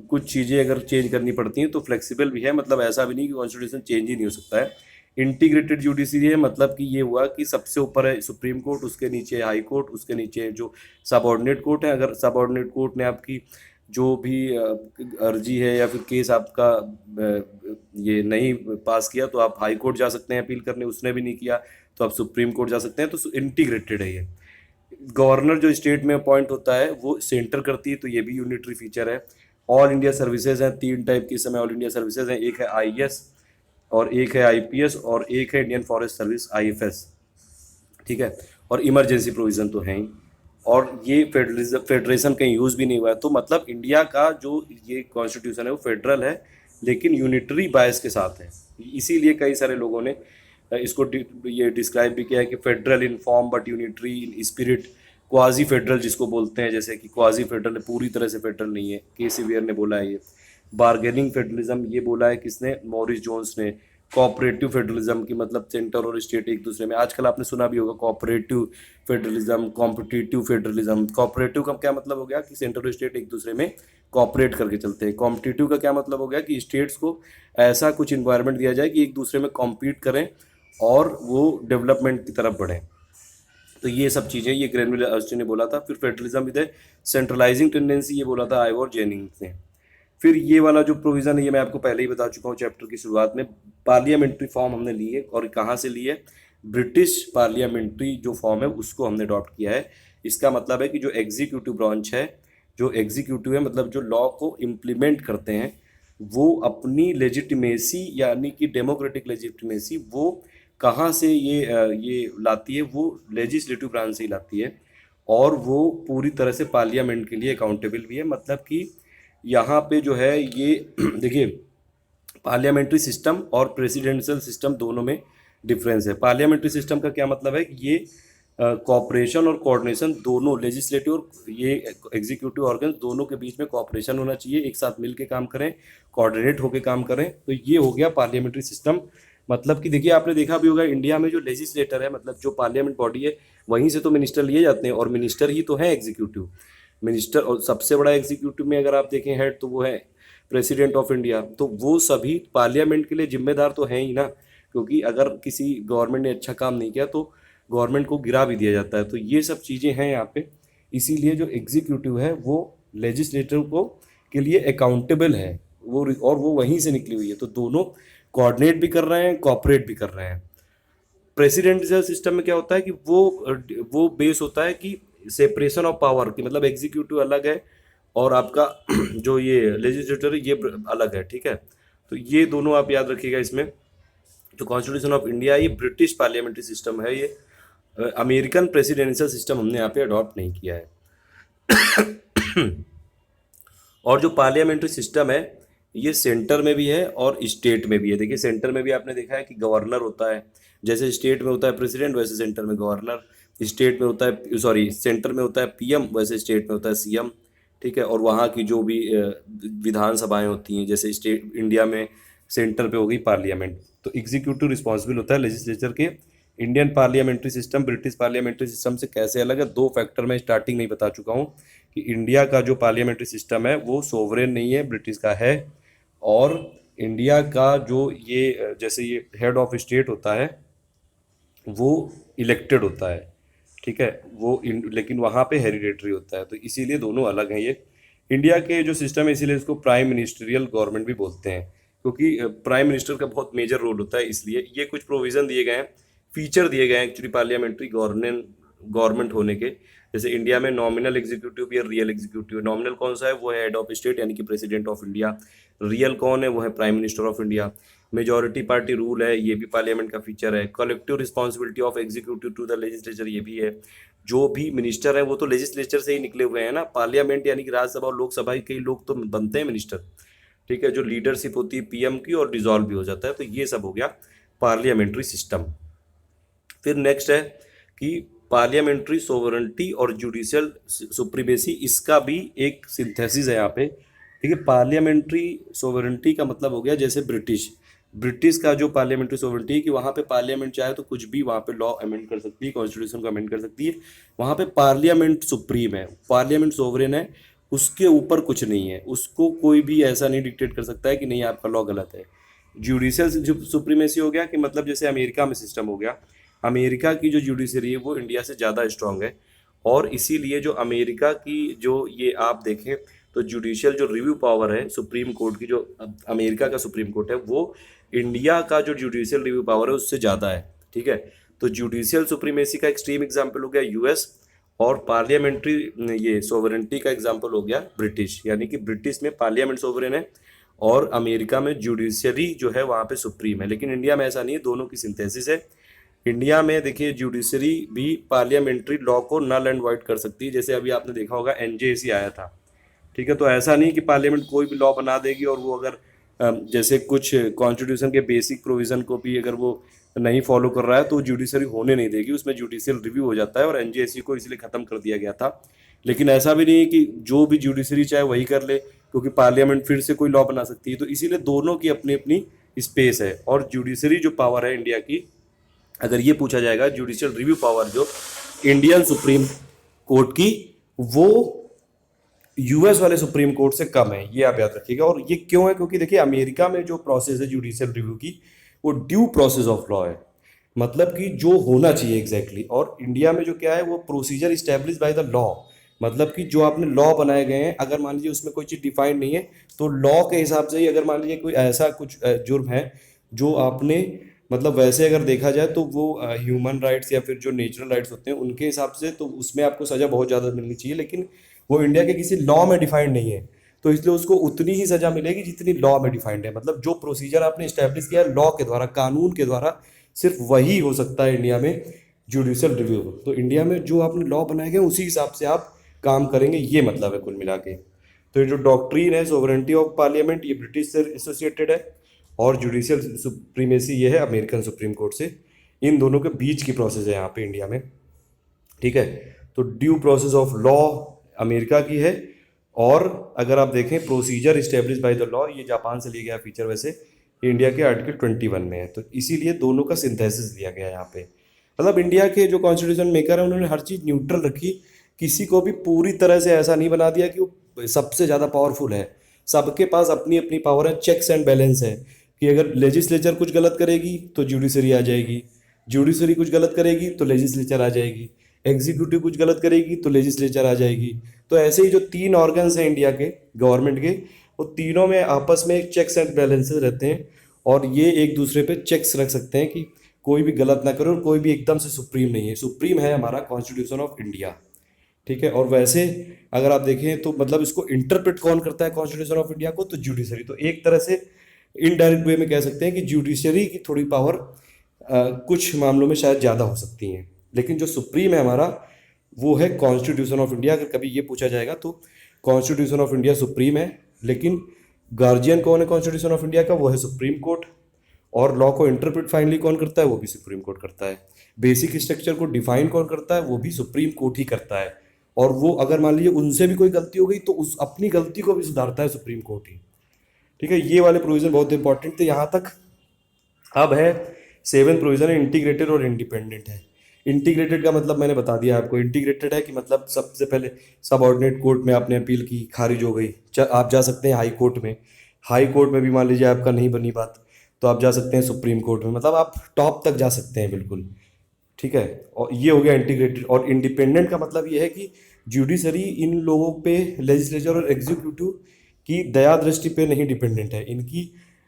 कुछ चीज़ें अगर चेंज करनी पड़ती हैं तो फ्लेक्सिबल भी है, मतलब ऐसा भी नहीं कि कॉन्स्टिट्यूशन चेंज ही नहीं हो सकता है। इंटीग्रेटेड जुडिशरी है, मतलब कि ये हुआ कि सबसे ऊपर है सुप्रीम कोर्ट, उसके नीचे है हाई कोर्ट, उसके नीचे है जो सबऑर्डिनेट कोर्ट है। अगर सबऑर्डिनेट कोर्ट ने आपकी जो भी अर्जी है या फिर केस आपका ये नहीं पास किया तो आप हाई कोर्ट जा सकते हैं अपील करने, उसने भी नहीं किया तो आप सुप्रीम कोर्ट जा सकते हैं। तो इंटीग्रेटेड है ये। गवर्नर जो स्टेट में अपॉइंट होता है वो सेंटर करती है, तो ये भी यूनिटरी फीचर है। ऑल इंडिया सर्विसेज हैं, 3 टाइप की इस समय ऑल इंडिया सर्विसेज हैं, एक है आईएएस और एक है आईपीएस और एक है इंडियन फॉरेस्ट सर्विस आईएफएस, ठीक है। और इमरजेंसी प्रोविज़न तो है ही, और ये फेडरेशन कहीं यूज़ भी नहीं हुआ है। तो मतलब इंडिया का जो ये कॉन्स्टिट्यूशन है वो फेडरल है लेकिन यूनिटरी बायस के साथ है। इसीलिए कई सारे लोगों ने इसको ये डिस्क्राइब भी किया है कि federal in form but unitary in spirit, quasi federal जिसको बोलते हैं, जैसे कि क्वाजी फेडरल पूरी तरह से फेडरल नहीं है, के सीवियर ने बोला है ये। बार्गेनिंग फेडरलिज्म ये बोला है किसने, मॉरिस जोन्स ने। कोऑपरेटिव फेडरलिज्म की मतलब सेंटर और स्टेट एक दूसरे में, आजकल आपने सुना भी होगा cooperative federalism, competitive federalism. Cooperative का क्या मतलब हो गया कि सेंटर और स्टेट एक दूसरे में कोऑपरेट करके चलते हैं। कॉम्पिटिटिव का क्या मतलब हो गया कि स्टेट्स को ऐसा कुछ इन्वायरमेंट दिया जाए कि एक दूसरे में कॉम्पीट करें और वो डेवलपमेंट की तरफ बढ़ें। तो ये सब चीज़ें ये ग्रेनविले अर्स्टिन ने बोला था। फिर फेडरलिज्म विद सेंट्रलाइजिंग टेंडेंसी, ये बोला था आइवोर जेनिंग्स ने। फिर ये वाला जो प्रोविज़न है ये मैं आपको पहले ही बता चुका हूँ चैप्टर की शुरुआत में। पार्लियामेंट्री फॉर्म हमने ली है, और कहाँ से ली है, ब्रिटिश पार्लियामेंट्री जो फॉर्म है उसको हमने अडॉप्ट किया है। इसका मतलब है कि जो एग्जीक्यूटिव ब्रांच है, जो एग्जीक्यूटिव है मतलब जो लॉ को इम्प्लीमेंट करते हैं, वो अपनी लेजिटिमेसी यानी कि डेमोक्रेटिक लेजिटिमेसी वो कहाँ से ये लाती है, वो लेजिस्लेटिव ब्रांच से ही लाती है, और वो पूरी तरह से पार्लियामेंट के लिए अकाउंटेबल भी है। मतलब कि यहाँ पे जो है ये देखिए, पार्लियामेंट्री सिस्टम और प्रेसिडेंशियल सिस्टम दोनों में डिफरेंस है। पार्लियामेंट्री सिस्टम का क्या मतलब है कि ये कोऑपरेशन और कोऑर्डिनेशन दोनों, लेजिस्लेटिव और ये एग्जीक्यूटिव ऑर्गन दोनों के बीच में कोऑपरेशन होना चाहिए, एक साथ मिल के काम करें, कोऑर्डिनेट होकर काम करें। तो ये हो गया पार्लियामेंट्री सिस्टम। मतलब कि देखिए, आपने देखा भी होगा इंडिया में जो लेजिस्लेटर है, मतलब जो पार्लियामेंट बॉडी है, वहीं से तो मिनिस्टर लिए जाते हैं, और मिनिस्टर ही तो है एग्जीक्यूटिव मिनिस्टर। और सबसे बड़ा एग्जीक्यूटिव में अगर आप देखें हेड, तो वो है प्रेसिडेंट ऑफ इंडिया। तो वो सभी पार्लियामेंट के लिए जिम्मेदार तो हैं ही ना, क्योंकि अगर किसी गवर्नमेंट ने अच्छा काम नहीं किया तो गवर्नमेंट को गिरा भी दिया जाता है। तो ये सब चीज़ें हैं यहाँ पे। इसीलिए जो एग्जीक्यूटिव है वो लेजिस्लेटिव को के लिए अकाउंटेबल है, वो और वो वहीं से निकली हुई है। तो दोनों कोऑर्डिनेट भी कर रहे हैं, कोऑपरेट भी कर रहे हैं। प्रेसिडेंशियल सिस्टम में क्या होता है कि वो बेस होता है कि सेपरेशन ऑफ पावर की, मतलब एग्जीक्यूटिव अलग है और आपका जो ये लेजिस्लेटर है ये अलग है, ठीक है। तो ये दोनों आप याद रखिएगा इसमें। जो कॉन्स्टिट्यूशन ऑफ इंडिया है ये ब्रिटिश पार्लियामेंट्री सिस्टम है, ये अमेरिकन प्रेसिडेंशियल सिस्टम हमने यहाँ पे अडॉप्ट नहीं किया है। और जो पार्लियामेंट्री सिस्टम है ये सेंटर में भी है और स्टेट में भी है। देखिए, सेंटर में भी आपने देखा है कि गवर्नर होता है, जैसे स्टेट में होता है प्रेसिडेंट वैसे सेंटर में गवर्नर, स्टेट में होता है सेंटर में होता है पीएम वैसे स्टेट में होता है सीएम, ठीक है। और वहाँ की जो भी विधानसभाएं होती हैं, जैसे स्टेट इंडिया में सेंटर पे हो गई पार्लियामेंट, तो एग्जीक्यूटिव रिस्पॉन्सिबल होता है लेजिस्लेचर के। Indian parliamentary system British parliamentary system से कैसे अलग है, 2 फैक्टर मैं स्टार्टिंग में ही बता चुका हूँ कि इंडिया का जो पार्लियामेंट्री सिस्टम है वो सोवरेन नहीं है, ब्रिटिश का है। और इंडिया का जो ये जैसे ये हेड ऑफ स्टेट होता है वो इलेक्टेड होता है, ठीक है, लेकिन वहाँ पे हेरिडेटरी होता है। तो इसीलिए दोनों अलग हैं ये। इंडिया के जो सिस्टम है इसीलिए इसको प्राइम मिनिस्ट्रियल गवर्नमेंट भी बोलते हैं, क्योंकि प्राइम मिनिस्टर का बहुत मेजर रोल होता है। इसलिए ये कुछ प्रोविज़न दिए गए हैं, फीचर दिए गए हैं एक्चुअली पार्लियामेंट्री गवर्नमेंट होने के। जैसे इंडिया में नॉमिनल एग्जीक्यूटिव या रियल एग्जीक्यूटिव। नॉमिनल कौन सा है? वो है हेड ऑफ स्टेट यानी कि प्रेसिडेंट ऑफ इंडिया। रियल कौन है? वो है prime minister of India. Majority party rule है, ये भी पार्लियामेंट का फीचर है। Collective responsibility of executive to the legislature, ये भी है। जो भी मिनिस्टर है वो तो लेजिस्लेचर से ही निकले हुए हैं ना। पार्लियामेंट यानी कि राज्यसभा और लोकसभा के लोग तो बनते हैं मिनिस्टर, ठीक है। जो लीडरशिप होती है पीएम की, और डिसॉल्व भी हो जाता है। तो ये सब हो गया पार्लियामेंट्री सिस्टम। फिर नेक्स्ट है कि पार्लियामेंट्री सोवरेंटी और जुडिशियल सुप्रीमेसी, इसका भी एक सिंथेसिस है यहाँ पे, ठीक है। पार्लियामेंट्री सोवरेंटी का मतलब हो गया जैसे ब्रिटिश का जो पार्लियामेंट्री सोवरेंटी है कि वहाँ पे पार्लियामेंट चाहे तो कुछ भी वहाँ पे लॉ अमेंड कर सकती है, कॉन्स्टिट्यूशन को अमेंड कर सकती है। वहाँ पे पार्लियामेंट सुप्रीम है, पार्लियामेंट सोवरेन है, उसके ऊपर कुछ नहीं है। उसको कोई भी ऐसा नहीं डिक्टेट कर सकता है कि नहीं आपका लॉ गलत है। जुडिशियल सुप्रीमेसी हो गया कि मतलब जैसे अमेरिका में सिस्टम हो गया, अमेरिका की जो जुडिशरी है वो इंडिया से ज़्यादा स्ट्रांग है। और इसीलिए जो अमेरिका की जो ये आप देखें तो जुडिशियल जो रिव्यू पावर है सुप्रीम कोर्ट की, जो अमेरिका का सुप्रीम कोर्ट है, वो इंडिया का जो जुडिशियल रिव्यू पावर है उससे ज़्यादा है, ठीक है। तो जुडिशियल सुप्रीमेसी का एक्सट्रीम एग्जाम्पल हो गया यूएस, और पार्लियामेंट्री ये सोवरेंटी का एग्जाम्पल हो गया ब्रिटिश। यानी कि ब्रिटिश में पार्लियामेंट सोवरेन है और अमेरिका में जुडिशरी जो है वहाँ पे सुप्रीम है। लेकिन इंडिया में ऐसा नहीं है, दोनों की सिंथेसिस है। इंडिया में देखिए जुडिशरी भी पार्लियामेंट्री लॉ को नल एंड वाइड कर सकती है। जैसे अभी आपने देखा होगा एनजेएसी आया था, ठीक है। तो ऐसा नहीं कि पार्लियामेंट कोई भी लॉ बना देगी और वो अगर जैसे कुछ कॉन्स्टिट्यूशन के बेसिक प्रोविजन को भी अगर वो नहीं फॉलो कर रहा है तो जुडिशरी होने नहीं देगी, उसमें जुडिशियल रिव्यू हो जाता है। और एनजेएसी को इसलिए ख़त्म कर दिया गया था। लेकिन ऐसा भी नहीं है कि जो भी जुडिशरी चाहे वही कर ले, क्योंकि पार्लियामेंट फिर से कोई लॉ बना सकती है। तो इसीलिए दोनों की अपनी अपनी स्पेस है। और जुडिशरी जो पावर है इंडिया की, अगर ये पूछा जाएगा जुडिशियल रिव्यू पावर जो इंडियन सुप्रीम कोर्ट की, वो यूएस वाले सुप्रीम कोर्ट से कम है, ये आप याद रखिएगा। और ये क्यों है? क्योंकि देखिए अमेरिका में जो प्रोसेस है जुडिशियल रिव्यू की, वो ड्यू प्रोसेस ऑफ लॉ है, मतलब कि जो होना चाहिए एग्जैक्टली। और इंडिया में जो क्या है, वो procedure establish by the law, मतलब कि जो आपने लॉ बनाए गए हैं, अगर मान लीजिए उसमें कोई चीज़ डिफाइंड नहीं है तो लॉ के हिसाब से ही, अगर मान लीजिए कोई ऐसा कुछ जुर्म है जो आपने, मतलब वैसे अगर देखा जाए तो वो ह्यूमन राइट्स या फिर जो नेचुरल राइट्स होते हैं उनके हिसाब से, तो उसमें आपको सज़ा बहुत ज़्यादा मिलनी चाहिए। लेकिन वो इंडिया के किसी लॉ में डिफाइंड नहीं है, तो इसलिए उसको उतनी ही सज़ा मिलेगी जितनी लॉ में डिफाइंड है। मतलब जो प्रोसीजर आपने इस्टेब्लिश किया है लॉ के द्वारा, कानून के द्वारा, सिर्फ वही हो सकता है इंडिया में जुडिशियल रिव्यू। तो इंडिया में जो आपने लॉ बनाए गए उसी हिसाब से आप काम करेंगे, ये मतलब है कुल मिला के। तो ये जो डॉक्ट्रीन है सोवरेंटी ऑफ पार्लियामेंट, ये ब्रिटिश से एसोसिएटेड है, और जुडिशियल सुप्रीमेसी ये है अमेरिकन सुप्रीम कोर्ट से। इन दोनों के बीच की प्रोसेस है यहाँ पे इंडिया में, ठीक है। तो due process of law America की है, और अगर आप देखें procedure establish by the law, ये जापान से लिया गया फीचर, वैसे ये इंडिया के आर्टिकल 21 में है। तो इसीलिए दोनों का सिंथेसिस दिया गया है यहाँ पे। मतलब इंडिया के जो कॉन्स्टिट्यूशन मेकर है उन्होंने हर चीज़ न्यूट्रल रखी, किसी को भी पूरी तरह से ऐसा नहीं बना दिया कि वो सबसे ज़्यादा पावरफुल है। सबके पास अपनी अपनी पावर है, चेक्स एंड बैलेंस है, कि अगर लेजिस्लेचर कुछ गलत करेगी तो जुडिशरी आ जाएगी, जुडिशरी कुछ गलत करेगी तो लेजिस्लेचर आ जाएगी, एग्जीक्यूटिव कुछ गलत करेगी तो लेजिस्लेचर आ जाएगी। तो ऐसे ही जो तीन ऑर्गन्स हैं इंडिया के गवर्नमेंट के, वो तीनों में आपस में चेक्स एंड बैलेंसेस रहते हैं, और ये एक दूसरे पे चेक्स रख सकते हैं कि कोई भी गलत ना करे, और कोई भी एकदम से सुप्रीम नहीं है। सुप्रीम है हमारा कॉन्स्टिट्यूशन ऑफ इंडिया, ठीक है। और वैसे अगर आप देखें तो मतलब इसको इंटरप्रेट कौन करता है कॉन्स्टिट्यूशन ऑफ इंडिया को? तो जुडिशरी। तो एक तरह से इनडायरेक्ट वे में कह सकते हैं कि जुडिशरी की थोड़ी पावर कुछ मामलों में शायद ज़्यादा हो सकती हैं, लेकिन जो सुप्रीम है हमारा वो है कॉन्स्टिट्यूशन ऑफ इंडिया। अगर कभी ये पूछा जाएगा तो कॉन्स्टिट्यूशन ऑफ इंडिया सुप्रीम है, लेकिन गार्जियन कौन है कॉन्स्टिट्यूशन ऑफ इंडिया का? वो है सुप्रीम कोर्ट। और लॉ को इंटरप्रेट फाइनली कौन करता है? वो भी सुप्रीम कोर्ट करता है। बेसिक स्ट्रक्चर को डिफाइन कौन करता है? वो भी सुप्रीम कोर्ट ही करता है। और वो अगर मान लीजिए उनसे भी कोई गलती हो गई तो उस अपनी गलती को भी सुधारता है सुप्रीम कोर्ट ही, ठीक है। ये वाले प्रोविजन बहुत इंपॉर्टेंट थे यहाँ तक। अब है 7 प्रोविजन है इंटीग्रेटेड और इंडिपेंडेंट है। इंटीग्रेटेड का मतलब मैंने बता दिया आपको। इंटीग्रेटेड है कि मतलब सबसे पहले सब ऑर्डिनेट कोर्ट में आपने अपील की, खारिज हो गई, आप जा सकते हैं हाई कोर्ट में। हाई कोर्ट में भी मान लीजिए आपका नहीं बनी बात तो आप जा सकते हैं सुप्रीम कोर्ट में, मतलब आप टॉप तक जा सकते हैं बिल्कुल, ठीक है। और ये हो गया इंटीग्रेटेड। और इंडिपेंडेंट का मतलब ये है कि जुडिशरी इन लोगों पे, लेजिस्लेचर और एग्जीक्यूटिव की दया दृष्टि पे नहीं डिपेंडेंट है।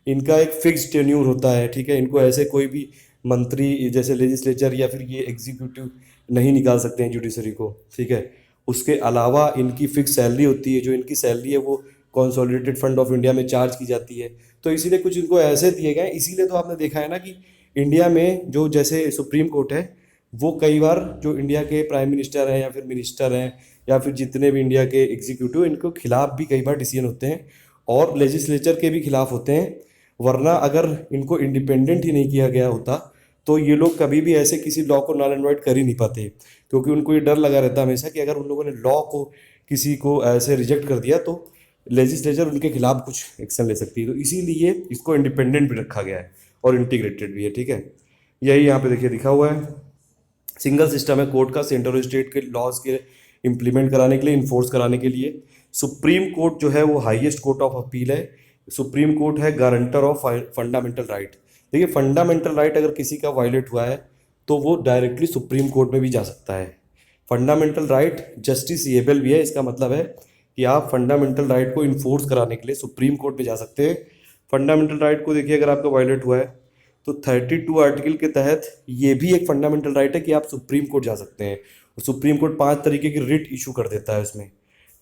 इनका एक फिक्स्ड टेन्यूर होता है, ठीक है। इनको ऐसे कोई भी मंत्री जैसे लेजिस्लेचर या फिर ये एग्जीक्यूटिव नहीं निकाल सकते हैं जुडिशरी को, ठीक है। उसके अलावा इनकी फिक्स सैलरी होती है, जो इनकी सैलरी है वो कंसोलिडेटेड फंड ऑफ इंडिया में चार्ज की जाती है। तो इसीलिए कुछ इनको ऐसे दिए गए, इसीलिए तो आपने देखा है ना कि इंडिया में जो जैसे सुप्रीम कोर्ट है, वो कई बार जो इंडिया के प्राइम मिनिस्टर हैं या फिर मिनिस्टर हैं या फिर जितने भी इंडिया के एग्जीक्यूटिव, इनको खिलाफ भी कई बार डिसीजन होते हैं और लेजिस्लेचर के भी खिलाफ होते हैं। वरना अगर इनको इंडिपेंडेंट ही नहीं किया गया होता तो ये लोग कभी भी ऐसे किसी लॉ को नल एंड वॉइड कर ही नहीं पाते, क्योंकि उनको ये डर लगा रहता हमेशा कि अगर उन लोगों ने लॉ को किसी को ऐसे रिजेक्ट कर दिया तो लेजिस्लेचर उनके खिलाफ कुछ एक्शन ले सकती है। तो इसीलिए इसको इंडिपेंडेंट भी रखा गया है और इंटीग्रेटेड भी है, ठीक है। यही यहाँ पे देखिए लिखा हुआ है, सिंगल सिस्टम है कोर्ट का सेंटर और स्टेट के लॉज के इम्प्लीमेंट कराने के लिए, इन्फोर्स कराने के लिए। सुप्रीम कोर्ट जो है वो हाईएस्ट कोर्ट ऑफ अपील है। सुप्रीम कोर्ट है गारंटर ऑफ फंडामेंटल राइट। देखिए फंडामेंटल राइट अगर किसी का वायलेट हुआ है तो वो डायरेक्टली सुप्रीम कोर्ट में भी जा सकता है। फंडामेंटल राइट जस्टिसएबल भी है, इसका मतलब है कि आप फंडामेंटल राइट को इन्फोर्स कराने के लिए सुप्रीम कोर्ट में जा सकते हैं। फंडामेंटल राइट को देखिए अगर आपका वायलेट हुआ है तो 32 आर्टिकल के तहत ये भी एक फंडामेंटल राइट है कि आप सुप्रीम कोर्ट जा सकते हैं। और सुप्रीम कोर्ट 5 तरीके की रिट इशू कर देता है उसमें,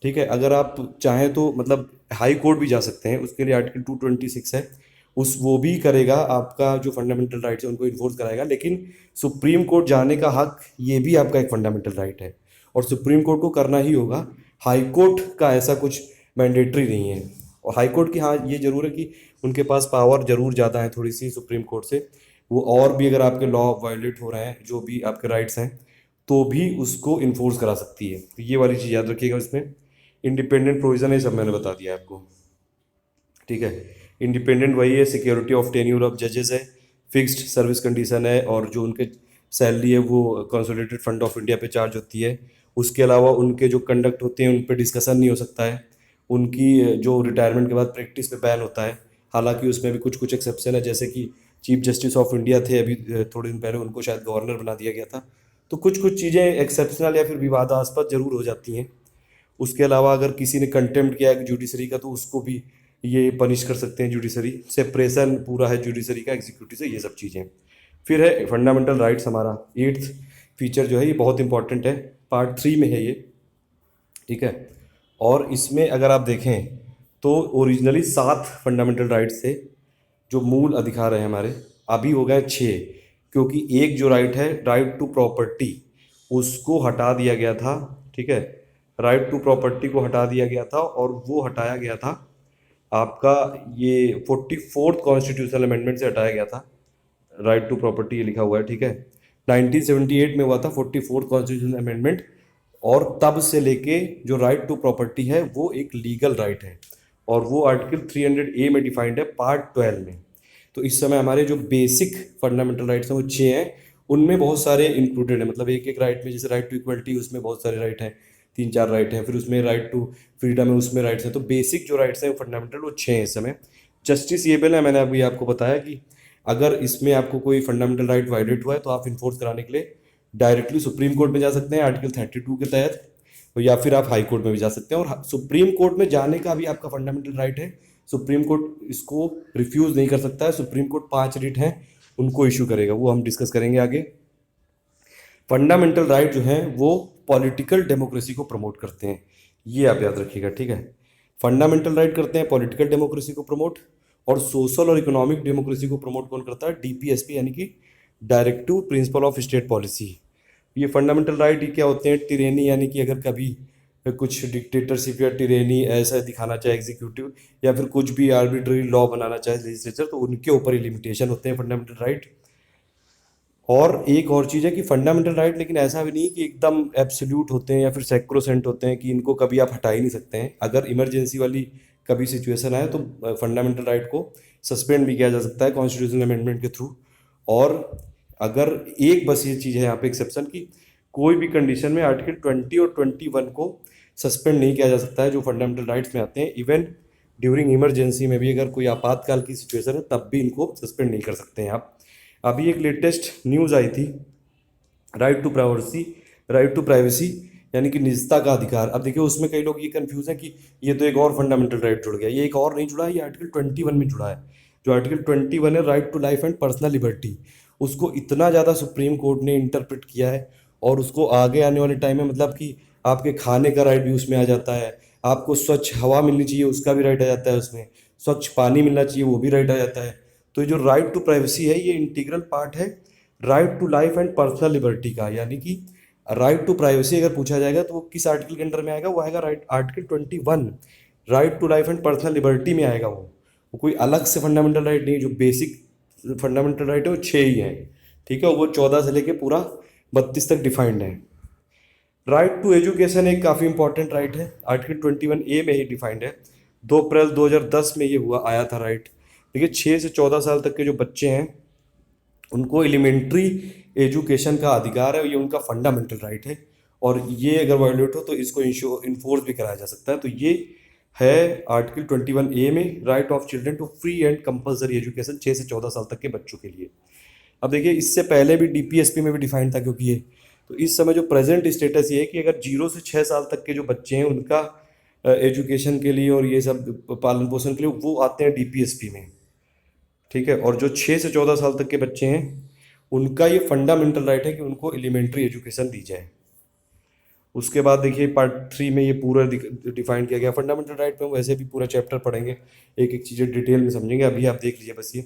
ठीक है। अगर आप चाहें तो मतलब हाई कोर्ट भी जा सकते हैं, उसके लिए आर्टिकल 226 है, उस वो भी करेगा, आपका जो फंडामेंटल राइट्स है उनको इन्फोर्स कराएगा। लेकिन सुप्रीम कोर्ट जाने का हक ये भी आपका एक फंडामेंटल राइट है और सुप्रीम कोर्ट को करना ही होगा। हाई कोर्ट का ऐसा कुछ मैंडेटरी नहीं है। और हाई कोर्ट की हाँ ये जरूर है कि उनके पास पावर जरूर ज़्यादा है थोड़ी सी सुप्रीम कोर्ट से, वो और भी अगर आपके लॉ वायलेट हो रहे हैं, जो भी आपके राइट्स हैं, तो भी उसको इन्फोर्स करा सकती है। तो ये वाली चीज़ याद रखिएगा, इसमें इंडिपेंडेंट प्रोविज़न है, सब मैंने बता दिया आपको, ठीक है। इंडिपेंडेंट वही है, सिक्योरिटी ऑफ टेन्यूर ऑफ जजेस है, फिक्स्ड सर्विस कंडीशन है, और जो उनके सैलरी है वो कंसोलिडेटेड फंड ऑफ इंडिया पे चार्ज होती है। उसके अलावा उनके जो कंडक्ट होते हैं उन पे डिस्कशन नहीं हो सकता है। उनकी जो रिटायरमेंट के बाद प्रैक्टिस पे बैन होता है, हालांकि उसमें भी कुछ कुछ एक्सेप्शन है, जैसे कि चीफ जस्टिस ऑफ इंडिया थे अभी थोड़े दिन पहले, उनको शायद गवर्नर बना दिया गया था। तो कुछ कुछ चीज़ें एक्सेप्शनल या फिर विवादास्पद जरूर हो जाती हैं। उसके अलावा अगर किसी ने कंटेम्प्ट किया है जुडिशरी का तो उसको भी ये पनिश कर सकते हैं जुडिशरी। सेपरेशन पूरा है जुडिशरी का एग्जीक्यूटिव से, ये सब चीज़ें। फिर है फंडामेंटल राइट्स, हमारा 8th फीचर जो है ये बहुत इंपॉर्टेंट है, पार्ट 3 में है ये, ठीक है। और इसमें अगर आप देखें तो ओरिजिनली 7 फंडामेंटल राइट्स थे जो मूल अधिकार हैं हमारे, अभी हो गए 6, क्योंकि एक जो राइट है राइट टू प्रॉपर्टी उसको हटा दिया गया था, ठीक है। राइट टू प्रॉपर्टी को हटा दिया गया था और वो हटाया गया था आपका ये 44th कॉन्स्टिट्यूशनल अमेंडमेंट से हटाया गया था। राइट टू प्रॉपर्टी ये लिखा हुआ है, ठीक है। 1978 में हुआ था 44th कॉन्स्टिट्यूशनल अमेंडमेंट, और तब से लेके जो राइट टू प्रॉपर्टी है वो एक लीगल राइट है, और वो आर्टिकल 300A में डिफाइंड है पार्ट 12 में। तो इस समय हमारे जो बेसिक फंडामेंटल राइट्स हैं वो 6 हैं, उनमें बहुत सारे इंक्लूडेड है, मतलब एक एक राइट में, जैसे राइट टू इक्वलिटी उसमें बहुत सारे राइट हैं, 3-4 राइट हैं, फिर उसमें राइट टू फ्रीडम है, उसमें राइट्स हैं। तो बेसिक जो राइट्स हैं फंडामेंटल वो 6 हैं इस समय। जस्टिसएबल है, मैंने अभी आपको बताया कि अगर इसमें आपको कोई फंडामेंटल राइट वायलेट हुआ है तो आप इन्फोर्स कराने के लिए डायरेक्टली सुप्रीम कोर्ट में जा सकते हैं आर्टिकल 32 के तहत, या फिर आप हाई कोर्ट में भी जा सकते हैं। और सुप्रीम कोर्ट में जाने का भी आपका फंडामेंटल राइट है, सुप्रीम कोर्ट इसको रिफ्यूज़ नहीं कर सकता है। सुप्रीम कोर्ट 5 रिट हैं उनको इशू करेगा, वो हम डिस्कस करेंगे आगे। फंडामेंटल राइट जो हैं वो पॉलिटिकल डेमोक्रेसी को प्रमोट करते हैं, ये आप याद रखिएगा, ठीक है। फंडामेंटल राइट करते हैं पॉलिटिकल डेमोक्रेसी को प्रमोट, और सोशल और इकोनॉमिक डेमोक्रेसी को प्रमोट कौन करता है? डीपीएसपी, यानी कि directive principle of state policy. ये फंडामेंटल राइट क्या होते हैं? टिरेनी, यानी कि अगर कभी कुछ डिक्टेटरशिप या टिरेनी ऐसा दिखाना चाहे एग्जीक्यूटिव, या फिर कुछ भी आर्बिट्ररी लॉ बनाना चाहे लेजिस्लेचर, तो उनके ऊपर ही लिमिटेशन होते हैं फंडामेंटल राइट। और एक और चीज़ है कि फंडामेंटल राइट लेकिन ऐसा भी नहीं कि एकदम एब्सोल्यूट होते हैं या फिर सैक्रोसेंट होते हैं कि इनको कभी आप हटा ही नहीं सकते हैं। अगर इमरजेंसी वाली कभी सिचुएशन आए तो फंडामेंटल राइट को सस्पेंड भी किया जा सकता है कॉन्स्टिट्यूशनल अमेंडमेंट के थ्रू। और अगर एक बस ये चीज़ है यहाँ पे एक्सेप्शन की, कोई भी कंडीशन में आर्टिकल 20 और 21 को सस्पेंड नहीं किया जा सकता है जो फंडामेंटल राइट्स में आते हैं। इवन ड्यूरिंग इमरजेंसी में भी अगर कोई आपातकाल की सिचुएशन है तब भी इनको सस्पेंड नहीं कर सकते हैं आप। अभी एक लेटेस्ट न्यूज़ आई थी, राइट टू प्राइवेसी यानी कि निजता का अधिकार। अब देखिए उसमें कई लोग ये कंफ्यूज है कि ये तो एक और फंडामेंटल राइट जुड़ गया, ये एक और नहीं जुड़ा है, ये आर्टिकल 21 में जुड़ा है। जो आर्टिकल 21 है right to life and personal liberty, उसको इतना ज़्यादा सुप्रीम कोर्ट ने इंटरप्रेट किया है, और उसको आगे आने वाले टाइम में मतलब कि आपके खाने का राइट भी उसमें आ जाता है, आपको स्वच्छ हवा मिलनी चाहिए उसका भी राइट आ जाता है उसमें, स्वच्छ पानी मिलना चाहिए वो भी राइट आ जाता है। तो ये जो राइट टू प्राइवेसी है ये इंटीग्रल पार्ट है right to life and personal liberty का। यानी कि राइट टू प्राइवेसी अगर पूछा जाएगा तो वो किस आर्टिकल के अंडर में आएगा, वो आएगा right article 21, right to life and personal liberty में आएगा। वो कोई अलग से फंडामेंटल राइट नहीं, जो बेसिक फंडामेंटल राइट है वो 6 ही है, ठीक है। वो 14 से लेके पूरा 32 तक डिफाइंड है। राइट टू एजुकेशन एक काफ़ी इंपॉर्टेंट राइट है, आर्टिकल 21A में ही डिफाइंड है। 2 अप्रैल 2010 में ये हुआ आया था राइट। देखिए 6 से 14 साल तक के जो बच्चे हैं उनको एलिमेंट्री एजुकेशन का अधिकार है, ये उनका फंडामेंटल राइट है, और ये अगर वायोलेट हो तो इसको इन्फोर्स भी कराया जा सकता है। तो ये है आर्टिकल 21A में, right of children to free and compulsory education 6 से 14 साल तक के बच्चों के लिए। अब देखिए इससे पहले भी डीपीएसपी में भी डिफाइंड था, क्योंकि ये तो इस समय जो प्रेजेंट स्टेटस ये है कि अगर 0 से 6 साल तक के जो बच्चे हैं उनका एजुकेशन के लिए और ये सब पालन पोषण के लिए वो आते हैं डीपीएसपी में, ठीक है। और जो 6 से 14 साल तक के बच्चे हैं उनका ये फंडामेंटल राइट है कि उनको एलिमेंट्री एजुकेशन दी जाए। उसके बाद देखिए पार्ट 3 में ये पूरा डिफाइन किया गया फंडामेंटल राइट पे। हम वैसे भी पूरा चैप्टर पढ़ेंगे, एक एक चीज़ें डिटेल में समझेंगे, अभी आप देख लीजिए बस ये।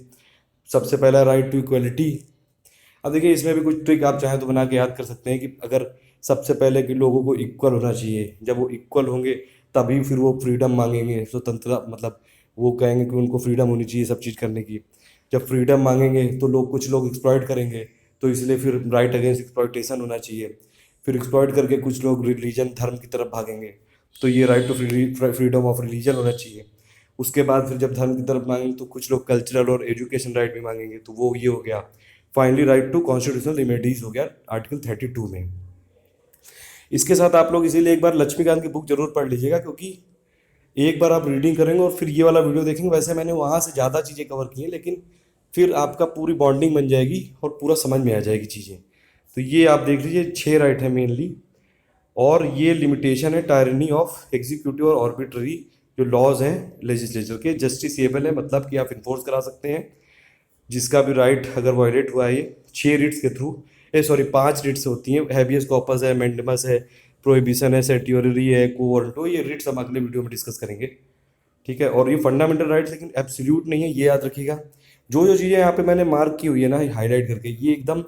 सबसे पहला राइट टू इक्वलिटी। अब देखिए इसमें भी कुछ ट्रिक आप चाहें तो बना के याद कर सकते हैं कि अगर सबसे पहले कि लोगों को इक्वल होना चाहिए, जब वो इक्वल होंगे तभी फिर वो फ्रीडम मांगेंगे, स्वतंत्रता, मतलब वो कहेंगे कि उनको फ्रीडम होनी चाहिए सब चीज़ करने की। जब फ्रीडम मांगेंगे तो कुछ लोग एक्सप्लॉइट करेंगे, तो इसलिए फिर राइट अगेंस्ट एक्सप्लॉइटेशन होना चाहिए। फिर एक्सप्लॉइट करके कुछ लोग रिलीजन धर्म की तरफ भागेंगे, तो ये right to freedom of religion होना चाहिए। उसके बाद फिर जब धर्म की तरफ मांगेंगे तो कुछ लोग कल्चरल और एजुकेशन राइट भी मांगेंगे, तो वो ये हो गया। Finally right to constitutional remedies हो गया आर्टिकल 32 में। इसके साथ आप लोग इसीलिए एक बार लक्ष्मीकांत की बुक जरूर पढ़ लीजिएगा, क्योंकि एक बार आप रीडिंग करेंगे और फिर ये वाला वीडियो देखेंगे, वैसे मैंने वहाँ से ज़्यादा चीज़ें कवर की हैं, लेकिन फिर आपका पूरी बॉन्डिंग बन जाएगी और पूरा समझ में आ जाएगी चीज़ें। तो ये आप देख लीजिए 6 राइट है मेनली, और ये लिमिटेशन है टायरनी ऑफ एग्जीक्यूटिव और आर्बिट्ररी जो लॉज हैं लेजिस्लेचर के, जस्टिसेबल है, मतलब कि आप इन्फोर्स करा सकते हैं। जिसका भी राइट अगर वायलेट हुआ है ये 6 रिट्स के थ्रू, 5 रिट्स होती हैं, हैबियस कॉर्पस है, मैंडेमस है, प्रोहिबिशन है, सेट्यूरी है, कोवर्टो, ये रिट्स हम अगले वीडियो में डिस्कस करेंगे, ठीक है। और ये फंडामेंटल राइट्स लेकिन एब्सोल्यूट नहीं है, ये याद रखिएगा। जो जो चीज़ें यहाँ पे मैंने मार्क की हुई है ना हाईलाइट करके, ये एकदम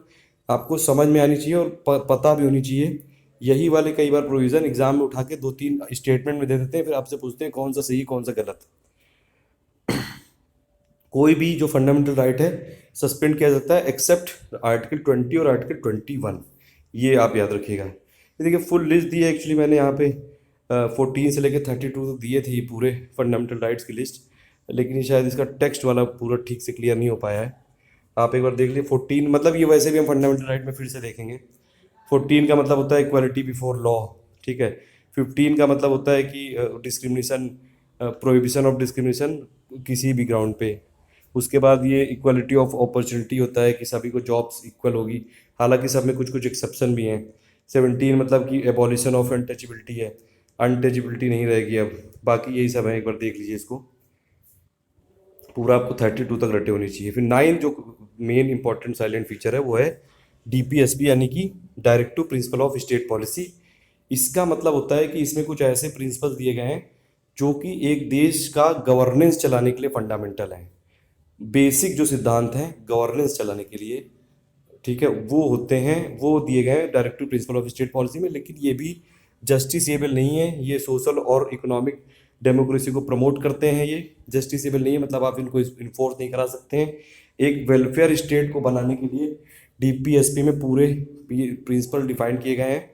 आपको समझ में आनी चाहिए और पता भी होनी चाहिए। यही वाले कई बार प्रोविज़न एग्जाम में उठा के 2-3 स्टेटमेंट में दे देते हैं, फिर आपसे पूछते हैं कौन सा सही कौन सा गलत। कोई भी जो फंडामेंटल राइट है सस्पेंड किया जाता है एक्सेप्ट आर्टिकल 20 और आर्टिकल 21, ये आप याद रखिएगा। ये देखिए फुल लिस्ट दी है एक्चुअली मैंने यहाँ पे 14 से लेकर 32 तक दिए थे ये पूरे फंडामेंटल राइट्स की लिस्ट, लेकिन शायद इसका टेक्स्ट वाला पूरा ठीक से क्लियर नहीं हो पाया है। आप एक बार देख लीजिए 14, मतलब ये वैसे भी हम फंडामेंटल राइट में फिर से देखेंगे। 14 का मतलब होता है इक्वालिटी बिफोर लॉ, ठीक है। 15 का मतलब होता है कि डिस्क्रिमिनेशन, प्रोहिबिशन ऑफ डिस्क्रिमिनेशन किसी भी ग्राउंड पे। उसके बाद ये इक्वालिटी ऑफ अपॉर्चुनिटी होता है कि सभी को जॉब्स इक्वल होगी, हालांकि सब में कुछ कुछ एक्सेप्शन भी हैं। 17 मतलब कि एबॉलिशन ऑफ अनटचेबिलिटी है, अनटचेबिलिटी नहीं रहेगी अब। बाकी यही सब है, एक बार देख लीजिए इसको पूरा, आपको 32 तक रटे होनी चाहिए। फिर 9 जो मेन इंपॉर्टेंट साइलेंट फीचर है वो है डीपीएसपी, यानी कि directive principle of state policy. इसका मतलब होता है कि इसमें कुछ ऐसे प्रिंसिपल दिए गए हैं जो कि एक देश का गवर्नेंस चलाने के लिए फंडामेंटल हैं। बेसिक जो सिद्धांत हैं गवर्नेंस चलाने के लिए, ठीक है, वो होते हैं, वो दिए गए हैं directive principle of state policy में। लेकिन ये भी जस्टिसेबल नहीं है, ये सोशल और इकोनॉमिक डेमोक्रेसी को प्रमोट करते हैं। ये जस्टिसेबल नहीं है, मतलब आप इनको इन्फोर्स नहीं करा सकते हैं। एक वेलफेयर स्टेट को बनाने के लिए डीपीएसपी में पूरे प्रिंसिपल डिफाइन किए गए हैं।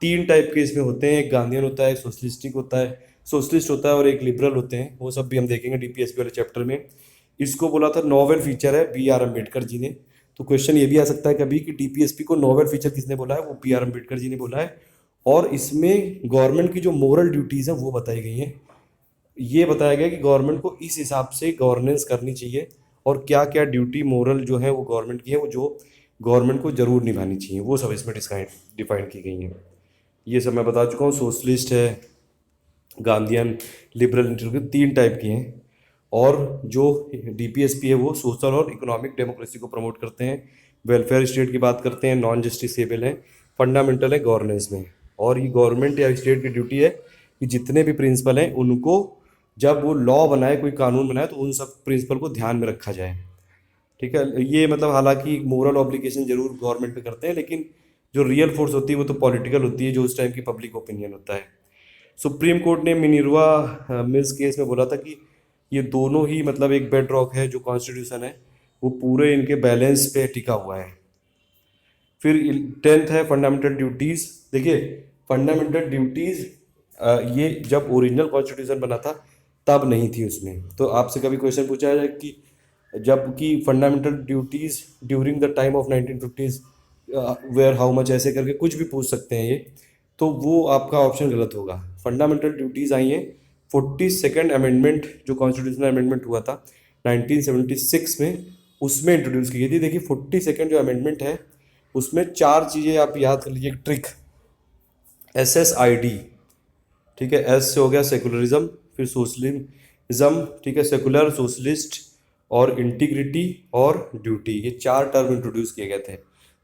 3 टाइप के इसमें होते हैं, एक गांधीयन होता है, एक सोशलिस्टिक होता है, सोशलिस्ट होता है, और एक लिबरल होते हैं। वो सब भी हम देखेंगे डीपीएसपी वाले चैप्टर में। इसको बोला था नोवेल फीचर है बी.आर. अम्बेडकर जी ने। तो क्वेश्चन ये भी आ सकता है कभी कि डीपीएसपी को नोवेल फीचर किसने बोला है, वो बी.आर. अम्बेडकर जी ने बोला है। और इसमें गवर्नमेंट की जो मोरल ड्यूटीज़ हैं वो बताई गई हैं। ये बताया गया कि गवर्नमेंट को इस हिसाब से गवर्नेंस करनी चाहिए, और क्या क्या ड्यूटी मोरल जो है वो गवर्नमेंट की है, वो जो गवर्नमेंट को ज़रूर निभानी चाहिए, वो सब इसमें डिफाइन की गई हैं। ये सब मैं बता चुका हूँ। सोशलिस्ट है, गांधीयन, लिबरल, इंटरव्यू 3 टाइप की हैं। और जो डीपीएसपी है वो सोशल और इकोनॉमिक डेमोक्रेसी को प्रमोट करते हैं। वेलफेयर स्टेट की बात करते हैं, नॉन जस्टिसेबल हैं, फंडामेंटल है गवर्नेंस में। और ये गवर्नमेंट या स्टेट की ड्यूटी है कि जितने भी प्रिंसिपल हैं उनको, जब वो लॉ बनाए, कोई कानून बनाए, तो उन सब प्रिंसिपल को ध्यान में रखा जाए। ठीक है, ये मतलब हालांकि मोरल ऑब्लिगेशन जरूर गवर्नमेंट पे करते हैं, लेकिन जो रियल फोर्स होती है वो तो पॉलिटिकल होती है, जो उस टाइम की पब्लिक ओपिनियन होता है। सुप्रीम कोर्ट ने मिनर्वा मिल्स केस में बोला था कि ये दोनों ही मतलब एक बेड रॉक है, जो कॉन्स्टिट्यूशन है वो पूरे इनके बैलेंस पे टिका हुआ है। फिर 10th है फंडामेंटल ड्यूटीज़। देखिए, फंडामेंटल ड्यूटीज़ ये जब ओरिजिनल कॉन्स्टिट्यूशन बना था तब नहीं थी उसमें। तो आपसे कभी क्वेश्चन पूछा जाए कि जबकि fundamental duties during the time of 1950s were how much, ऐसे करके कुछ भी पूछ सकते हैं ये, तो वो आपका ऑप्शन गलत होगा। फंडामेंटल ड्यूटीज़ आई हैं 42nd अमेंडमेंट, जो कॉन्स्टिट्यूशनल अमेंडमेंट हुआ था 1976 में, उसमें इंट्रोड्यूस की गई थी। देखिए 42nd जो अमेंडमेंट है उसमें 4 चीज़ें आप याद कर लीजिए। ट्रिक, SSID, ठीक है, एस से हो गया सेकुलरिज्म, फिर सोशलिज्म, ठीक है, सेकुलर, सोशलिस्ट और इंटीग्रिटी और ड्यूटी, ये 4 टर्म इंट्रोड्यूस किए गए थे।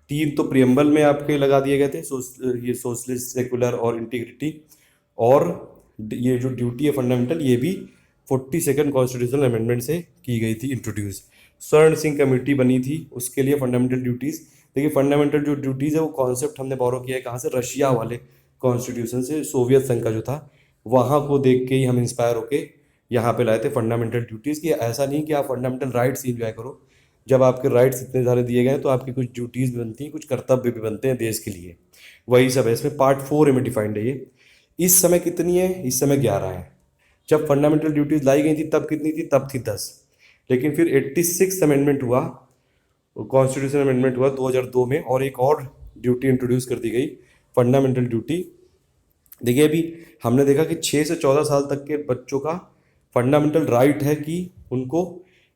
3 तो प्रियम्बल में आपके लगा दिए गए थे, ये सोशलिस्ट, सेकुलर और इंटीग्रिटी, और ये जो ड्यूटी है फंडामेंटल, ये भी 42nd कॉन्स्टिट्यूशनल अमेंडमेंट से की गई थी इंट्रोड्यूस। स्वर्ण सिंह कमेटी बनी थी उसके लिए फंडामेंटल ड्यूटीज़। देखिए फंडामेंटल जो ड्यूटीज़ है वो कॉन्सेप्ट हमने बोरो किया है कहाँ से, रशिया वाले कॉन्स्टिट्यूशन से, सोवियत संघ का जो था वहाँ को देख के ही हम इंस्पायर होके यहाँ पे लाए थे फंडामेंटल ड्यूटीज़ की। ऐसा नहीं कि आप फंडामेंटल राइट्स इंजॉय करो, जब आपके राइट्स इतने सारे दिए गए हैं तो आपकी कुछ ड्यूटीज़ भी बनती हैं, कुछ कर्तव्य भी बनते हैं देश के लिए। वही सब है इसमें। पार्ट 4 में डिफाइंड है ये। इस समय कितनी है, इस समय 11 है। जब फंडामेंटल ड्यूटीज़ लाई गई थी तब कितनी थी, तब थी 10। लेकिन फिर 86th अमेंडमेंट हुआ, कॉन्स्टिट्यूशन अमेंडमेंट हुआ 2002 में, और एक और ड्यूटी इंट्रोड्यूस कर दी गई, फंडामेंटल ड्यूटी। देखिए अभी हमने देखा कि 6 से 14 साल तक के बच्चों का फंडामेंटल राइट है कि उनको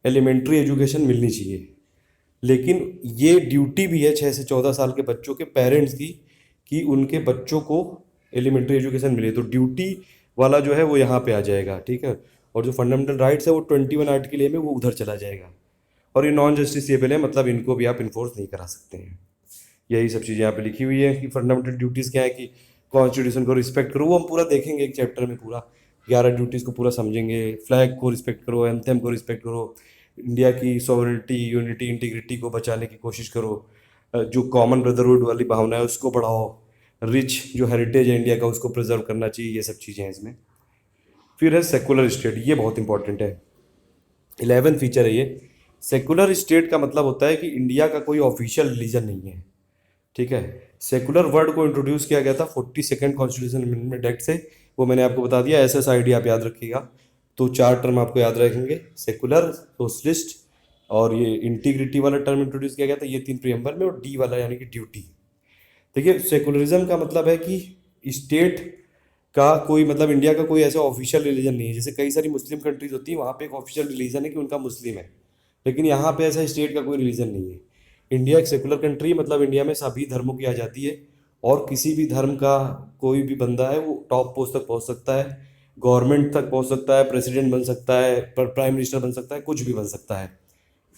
एलिमेंट्री एजुकेशन मिलनी चाहिए, लेकिन ये ड्यूटी भी है 6 से 14 साल के बच्चों के पेरेंट्स की कि उनके बच्चों को एलिमेंट्री एजुकेशन मिले। तो ड्यूटी वाला जो है वो यहाँ पे आ जाएगा, ठीक है, और जो फंडामेंटल राइट्स है वो 21 आर्टिकल ए में वो उधर चला जाएगा। और ये नॉन जस्टिसेबल है, मतलब इनको भी आप इन्फोर्स नहीं करा सकते हैं। यही सब चीज़ें यहाँ पे लिखी हुई है कि फंडामेंटल ड्यूटीज़ क्या है, कि कॉन्स्टिट्यूशन को रिस्पेक्ट करो, वो हम पूरा देखेंगे एक चैप्टर में, पूरा 11 ड्यूटीज़ को पूरा समझेंगे। फ्लैग को रिस्पेक्ट करो, एंथम को रिस्पेक्ट करो, इंडिया की सॉवरेनिटी, यूनिटी, इंटीग्रिटी को बचाने की कोशिश करो, जो कॉमन ब्रदरहुड वाली भावना है उसको बढ़ाओ, रिच जो हेरिटेज है इंडिया का उसको प्रिजर्व करना चाहिए, ये सब चीज़ें हैं इसमें। फिर है सेकुलर स्टेट, ये बहुत इंपॉर्टेंट है, 11th फीचर है ये। सेकुलर स्टेट का मतलब होता है कि इंडिया का कोई ऑफिशियल रिलीजन नहीं है, ठीक है। सेकुलर वर्ड को इंट्रोड्यूस किया गया था 42nd कॉन्स्टिट्यूशन अमेंडमेंट एक्ट से, वो मैंने आपको बता दिया। SSID आप याद रखिएगा। तो 4 टर्म आपको याद रखेंगे, सेकुलर, सोशलिस्ट और ये इंटीग्रिटी वाला टर्म इंट्रोड्यूस किया गया था, ये 3 प्रियम्बल में, और डी वाला यानी कि ड्यूटी। देखिए सेकुलरिज्म का मतलब है कि स्टेट का कोई मतलब, इंडिया का कोई ऐसा ऑफिशियल रिलीजन नहीं है। जैसे कई सारी मुस्लिम कंट्रीज होती हैं वहाँ पे एक ऑफिशियल रिलीजन है कि उनका मुस्लिम है, लेकिन यहाँ पे ऐसा स्टेट का कोई रिलीजन नहीं है। इंडिया एक सेकुलर कंट्री, मतलब इंडिया में सभी धर्मों की आज़ादी है, और किसी भी धर्म का कोई भी बंदा है वो टॉप पोस्ट तक पहुँच सकता है, गवर्नमेंट तक पहुँच सकता है, प्रेसिडेंट बन सकता है, प्राइम मिनिस्टर बन सकता है, कुछ भी बन सकता है,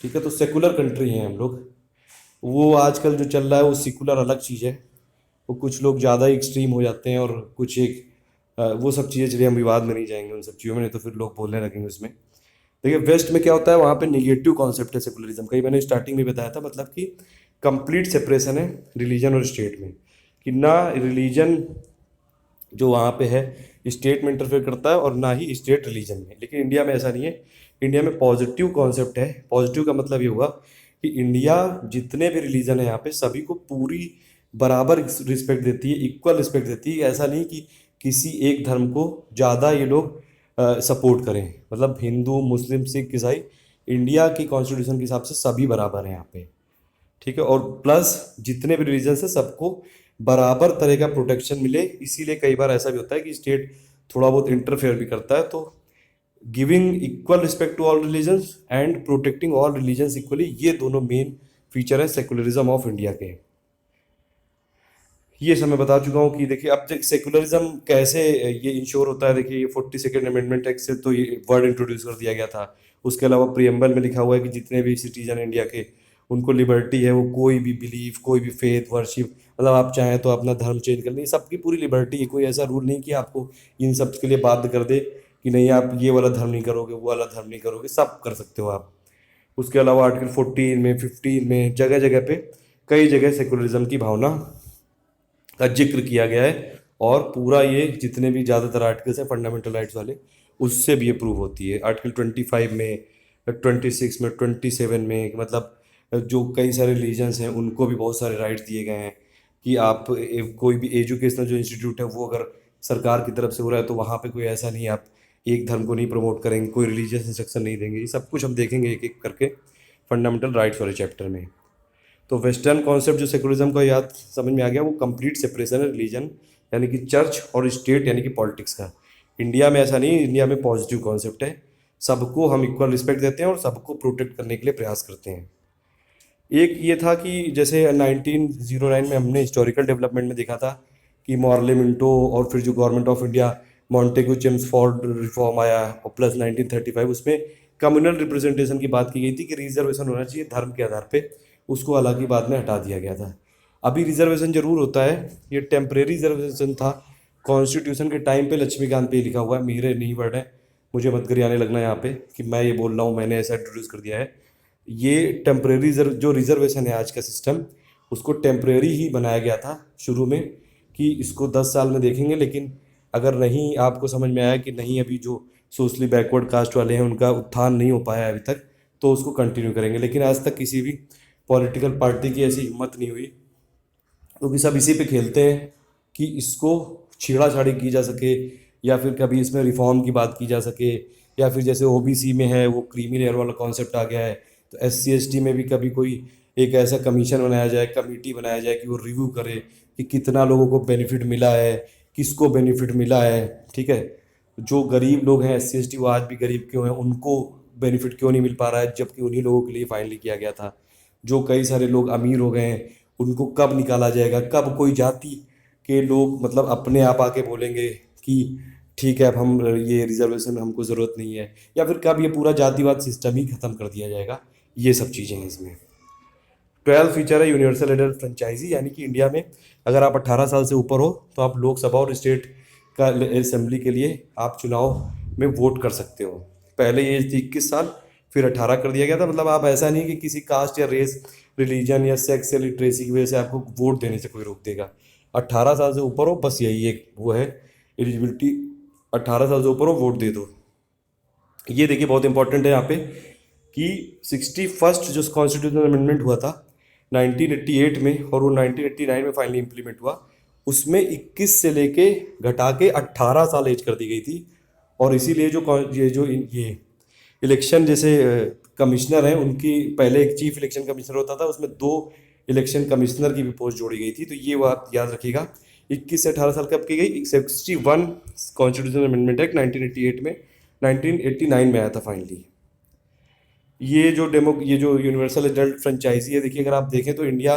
ठीक है। तो सेकुलर कंट्री हैं हम लोग। वो आजकल जो चल रहा है वो सेकुलर अलग चीज़ है, वो कुछ लोग ज़्यादा ही एक्सट्रीम हो जाते हैं, और कुछ एक वो सब चीज़ें, चलिए हम विवाद में नहीं जाएंगे उन सब चीज़ों में, नहीं तो फिर लोग बोलने लगेंगे उसमें। देखिए वेस्ट में क्या होता है, वहाँ पे निगेटिव कॉन्सेप्ट है सेकुलरिज्म का, ही मैंने स्टार्टिंग में बताया था, मतलब कि कंप्लीट सेपरेशन है रिलीजन और स्टेट में, कि ना रिलीजन जो वहाँ पे है स्टेट में इंटरफेयर करता है और ना ही स्टेट रिलीजन में। लेकिन इंडिया में ऐसा नहीं है, इंडिया में पॉजिटिव कॉन्सेप्ट है। पॉजिटिव का मतलब ये हुआ कि इंडिया जितने भी रिलीजन है यहाँ पे सभी को पूरी बराबर रिस्पेक्ट देती है, इक्वल रिस्पेक्ट देती है। ऐसा नहीं कि किसी एक धर्म को ज़्यादा ये लोग सपोर्ट करें, मतलब हिंदू, मुस्लिम, सिख, ईसाई, इंडिया की कॉन्स्टिट्यूशन के हिसाब से सभी बराबर हैं यहाँ पे, ठीक है। और प्लस जितने भी रिलीजन है सबको बराबर तरह का प्रोटेक्शन मिले। इसीलिए कई बार ऐसा भी होता है कि स्टेट थोड़ा बहुत इंटरफेयर भी करता है। तो giving equal respect to all religions and protecting all religions equally, ये दोनों मेन फीचर हैं सेकुलरिज्म ऑफ इंडिया के। ये सब मैं बता चुका हूँ कि देखिए अब तक सेकुलरिज्म कैसे ये इंश्योर होता है। देखिए ये 42nd अमेंडमेंट एक्ट से तो ये वर्ड इंट्रोड्यूस कर दिया गया था। उसके अलावा प्रियम्बल में लिखा हुआ है कि जितने भी सिटीजन इंडिया के उनको लिबर्टी है, वो कोई भी बिलीफ, कोई भी फेथ वर्शिप, मतलब आप चाहें तो अपना धर्म चेंज कर लें, सबकी पूरी लिबर्टी है। कोई ऐसा रूल नहीं कि आपको इन सब के लिए बाध्य कर दे कि नहीं आप ये वाला धर्म नहीं करोगे, वो वाला धर्म नहीं करोगे, सब कर सकते हो आप। उसके अलावा आर्टिकल 14 में, 15 में, जगह जगह पे कई जगह सेकुलरिज्म की भावना का जिक्र किया गया है। और पूरा ये जितने भी ज़्यादातर आर्टिकल्स हैं फंडामेंटल राइट्स वाले, उससे भी ये प्रूव होती है। आर्टिकल 25 में, 26 में, 27 में, मतलब जो कई सारे रिलीजन्स हैं उनको भी बहुत सारे राइट्स दिए गए हैं कि आप कोई भी एजुकेशनल जो इंस्टीट्यूट है वो अगर सरकार की तरफ से हो रहा है तो वहाँ पे कोई ऐसा नहीं आप एक धर्म को नहीं प्रमोट करेंगे, कोई रिलीजियस इंस्ट्रक्शन नहीं देंगे। ये सब कुछ हम देखेंगे एक एक करके फंडामेंटल राइट्स वाले चैप्टर में। तो वेस्टर्न कॉन्सेप्ट जो सेकुलरिज्म का याद समझ में आ गया, वो कंप्लीट सेपरेशन है रिलीजन यानी कि चर्च और स्टेट यानी कि पॉलिटिक्स का। इंडिया में ऐसा नहीं, इंडिया में पॉजिटिव कॉन्सेप्ट है, सबको हम इक्वल रिस्पेक्ट देते हैं और सबको प्रोटेक्ट करने के लिए प्रयास करते हैं। एक ये था कि जैसे 1909 में हमने हिस्टोरिकल डेवलपमेंट में देखा था कि मॉर्ले मिंटो और फिर जो government of India Montagu Chelmsford reform आया और प्लस 1935, उसमें कम्युनल रिप्रेजेंटेशन की बात की गई थी कि रिजर्वेशन होना चाहिए धर्म के आधार पे, उसको हालांकि बाद में हटा दिया गया था। अभी रिजर्वेशन जरूर होता है, ये टेम्परेरी रिजर्वेशन था। कॉन्स्टिट्यूशन के टाइम पे लक्ष्मीकांत पे लिखा हुआ है, मेरे नहीं वर्ड है, मुझे मत गरियाने लगना यहाँ पे कि मैं ये बोल रहा हूँ, मैंने ऐसा इंट्रोड्यूस कर दिया है। ये टेम्परेरी जो रिजर्वेशन है आज का सिस्टम, उसको टेम्परेरी ही बनाया गया था शुरू में कि इसको 10 साल में देखेंगे, लेकिन अगर नहीं आपको समझ में आया कि नहीं अभी जो सोशली बैकवर्ड कास्ट वाले हैं उनका उत्थान नहीं हो पाया है अभी तक, तो उसको कंटिन्यू करेंगे। लेकिन आज तक किसी भी पॉलिटिकल पार्टी की ऐसी हिम्मत नहीं हुई, क्योंकि सब इसी पे खेलते हैं कि इसको छेड़ाछाड़ी की जा सके या फिर कभी इसमें रिफॉर्म की बात की जा सके, या फिर जैसे ओबीसी में है वो क्रीमी लेयर वाला कॉन्सेप्ट आ गया है, तो एससी एसटी में भी कभी कोई एक ऐसा कमीशन बनाया जाए, कमेटी बनाया जाए कि वो रिव्यू करे कि कितना लोगों को बेनिफिट मिला है, किसको बेनिफिट मिला है। ठीक है, जो गरीब लोग हैं एससी एसटी, वो आज भी गरीब क्यों हैं, उनको बेनिफिट क्यों नहीं मिल पा रहा है, जबकि उन्हीं लोगों के लिए फाइनली किया गया था। जो कई सारे लोग अमीर हो गए हैं उनको कब निकाला जाएगा, कब कोई जाति के लोग मतलब अपने आप आके बोलेंगे कि ठीक है अब हम ये रिजर्वेशन हमको ज़रूरत नहीं है, या फिर कब ये पूरा जातिवाद सिस्टम ही ख़त्म कर दिया जाएगा। ये सब चीज़ें हैं इसमें। 12 फीचर है यूनिवर्सल एडल्ट फ्रेंचाइजी, यानी कि इंडिया में अगर आप 18 साल से ऊपर हो तो आप लोकसभा और स्टेट का असेंबली के लिए आप चुनाव में वोट कर सकते हो। पहले एज थी 21 साल, फिर 18 कर दिया गया था। मतलब आप ऐसा नहीं कि किसी कास्ट या रेस, रिलीजन या सेक्स या लिटरेसी की वजह से आपको वोट देने से कोई रोक देगा। 18 साल से ऊपर हो, बस यही एक वो है एलिजिबिलिटी, 18 साल से ऊपर हो वोट दे दो। ये देखिए बहुत इंपॉर्टेंट है यहाँ पे कि 61st जो कॉन्स्टिट्यूशनल अमेंडमेंट हुआ था 1988 में, और वो 1989 में फाइनली इम्प्लीमेंट हुआ, उसमें 21 से लेके घटा के 18 साल एज कर दी गई थी। और इसीलिए ये इलेक्शन जैसे कमिश्नर हैं उनकी, पहले एक चीफ इलेक्शन कमिश्नर होता था, उसमें 2 इलेक्शन कमिश्नर की भी पोस्ट जोड़ी गई थी। तो ये बात याद रखिएगा, 21 से 18 साल कब की गई, 61 कॉन्स्टिट्यूशनल अमेंडमेंट एक्ट 1988 में, 1989 में आया था फाइनली। ये जो यूनिवर्सल एडल्ट फ्रेंचाइजी है, देखिए अगर आप देखें तो इंडिया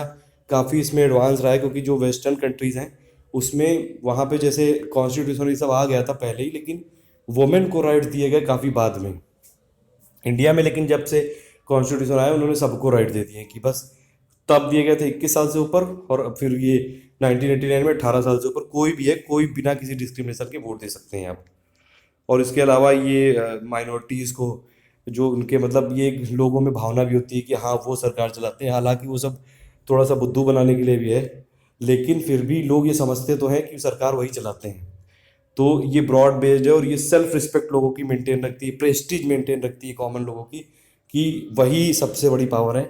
काफ़ी इसमें एडवांस रहा है, क्योंकि जो वेस्टर्न कंट्रीज़ हैं उसमें वहाँ पे जैसे कॉन्स्टिट्यूशन ये सब आ गया था पहले ही, लेकिन वुमेन को राइट दिए गए काफ़ी बाद में। इंडिया में लेकिन जब से कॉन्स्टिट्यूशन आया उन्होंने सबको राइट दे दिए कि बस तब दिए गए थे 21 साल से ऊपर, और फिर ये 1989 में 18 साल से ऊपर कोई भी है, कोई बिना किसी डिस्क्रिमिनेशन के वोट दे सकते हैं आप। और इसके अलावा ये माइनॉरिटीज़ को जो उनके मतलब ये लोगों में भावना भी होती है कि हाँ वो सरकार चलाते हैं, हालांकि वो सब थोड़ा सा बुद्धू बनाने के लिए भी है, लेकिन फिर भी लोग ये समझते तो हैं कि सरकार वही चलाते हैं। तो ये ब्रॉड बेस्ड है और ये सेल्फ रिस्पेक्ट लोगों की मेंटेन रखती है, प्रेस्टीज मेंटेन रखती है कॉमन लोगों की, कि वही सबसे बड़ी पावर है।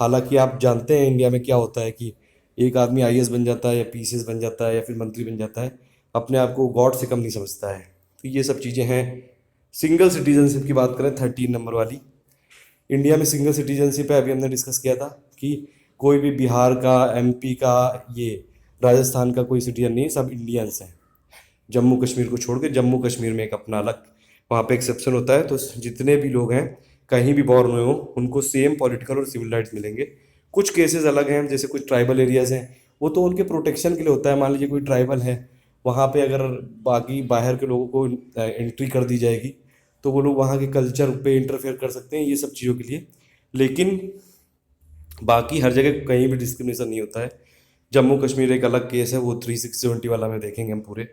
हालांकि आप जानते हैं इंडिया में क्या होता है कि एक आदमी आईएएस बन जाता है या पीसीएस बन जाता है या फिर मंत्री बन जाता है, अपने आप को गॉड से कम नहीं समझता है। तो ये सब चीज़ें हैं। सिंगल सिटीजनशिप की बात करें 13 नंबर वाली, इंडिया में सिंगल सिटीजनशिप है, अभी हमने डिस्कस किया था कि कोई भी बिहार का, एमपी का, ये राजस्थान का कोई सिटीजन नहीं, सब इंडियंस हैं। जम्मू कश्मीर को छोड़ के, जम्मू कश्मीर में एक अपना अलग वहाँ पे एक्सेप्शन होता है। तो जितने भी लोग हैं कहीं भी बॉर्न हुए हो उनको सेम पॉलिटिकल और सिविल राइट्स मिलेंगे। कुछ केसेस अलग हैं, जैसे कुछ ट्राइबल एरियाज हैं, वो तो उनके प्रोटेक्शन के लिए होता है। मान लीजिए कोई ट्राइबल है, वहाँ पे अगर बाकी बाहर के लोगों को एंट्री कर दी जाएगी तो वो लोग वहाँ के कल्चर पे इंटरफेयर कर सकते हैं, ये सब चीज़ों के लिए। लेकिन बाकी हर जगह कहीं भी डिस्क्रिमिनेशन नहीं होता है। जम्मू कश्मीर एक अलग केस है, वो 360 वाला में देखेंगे हम पूरे।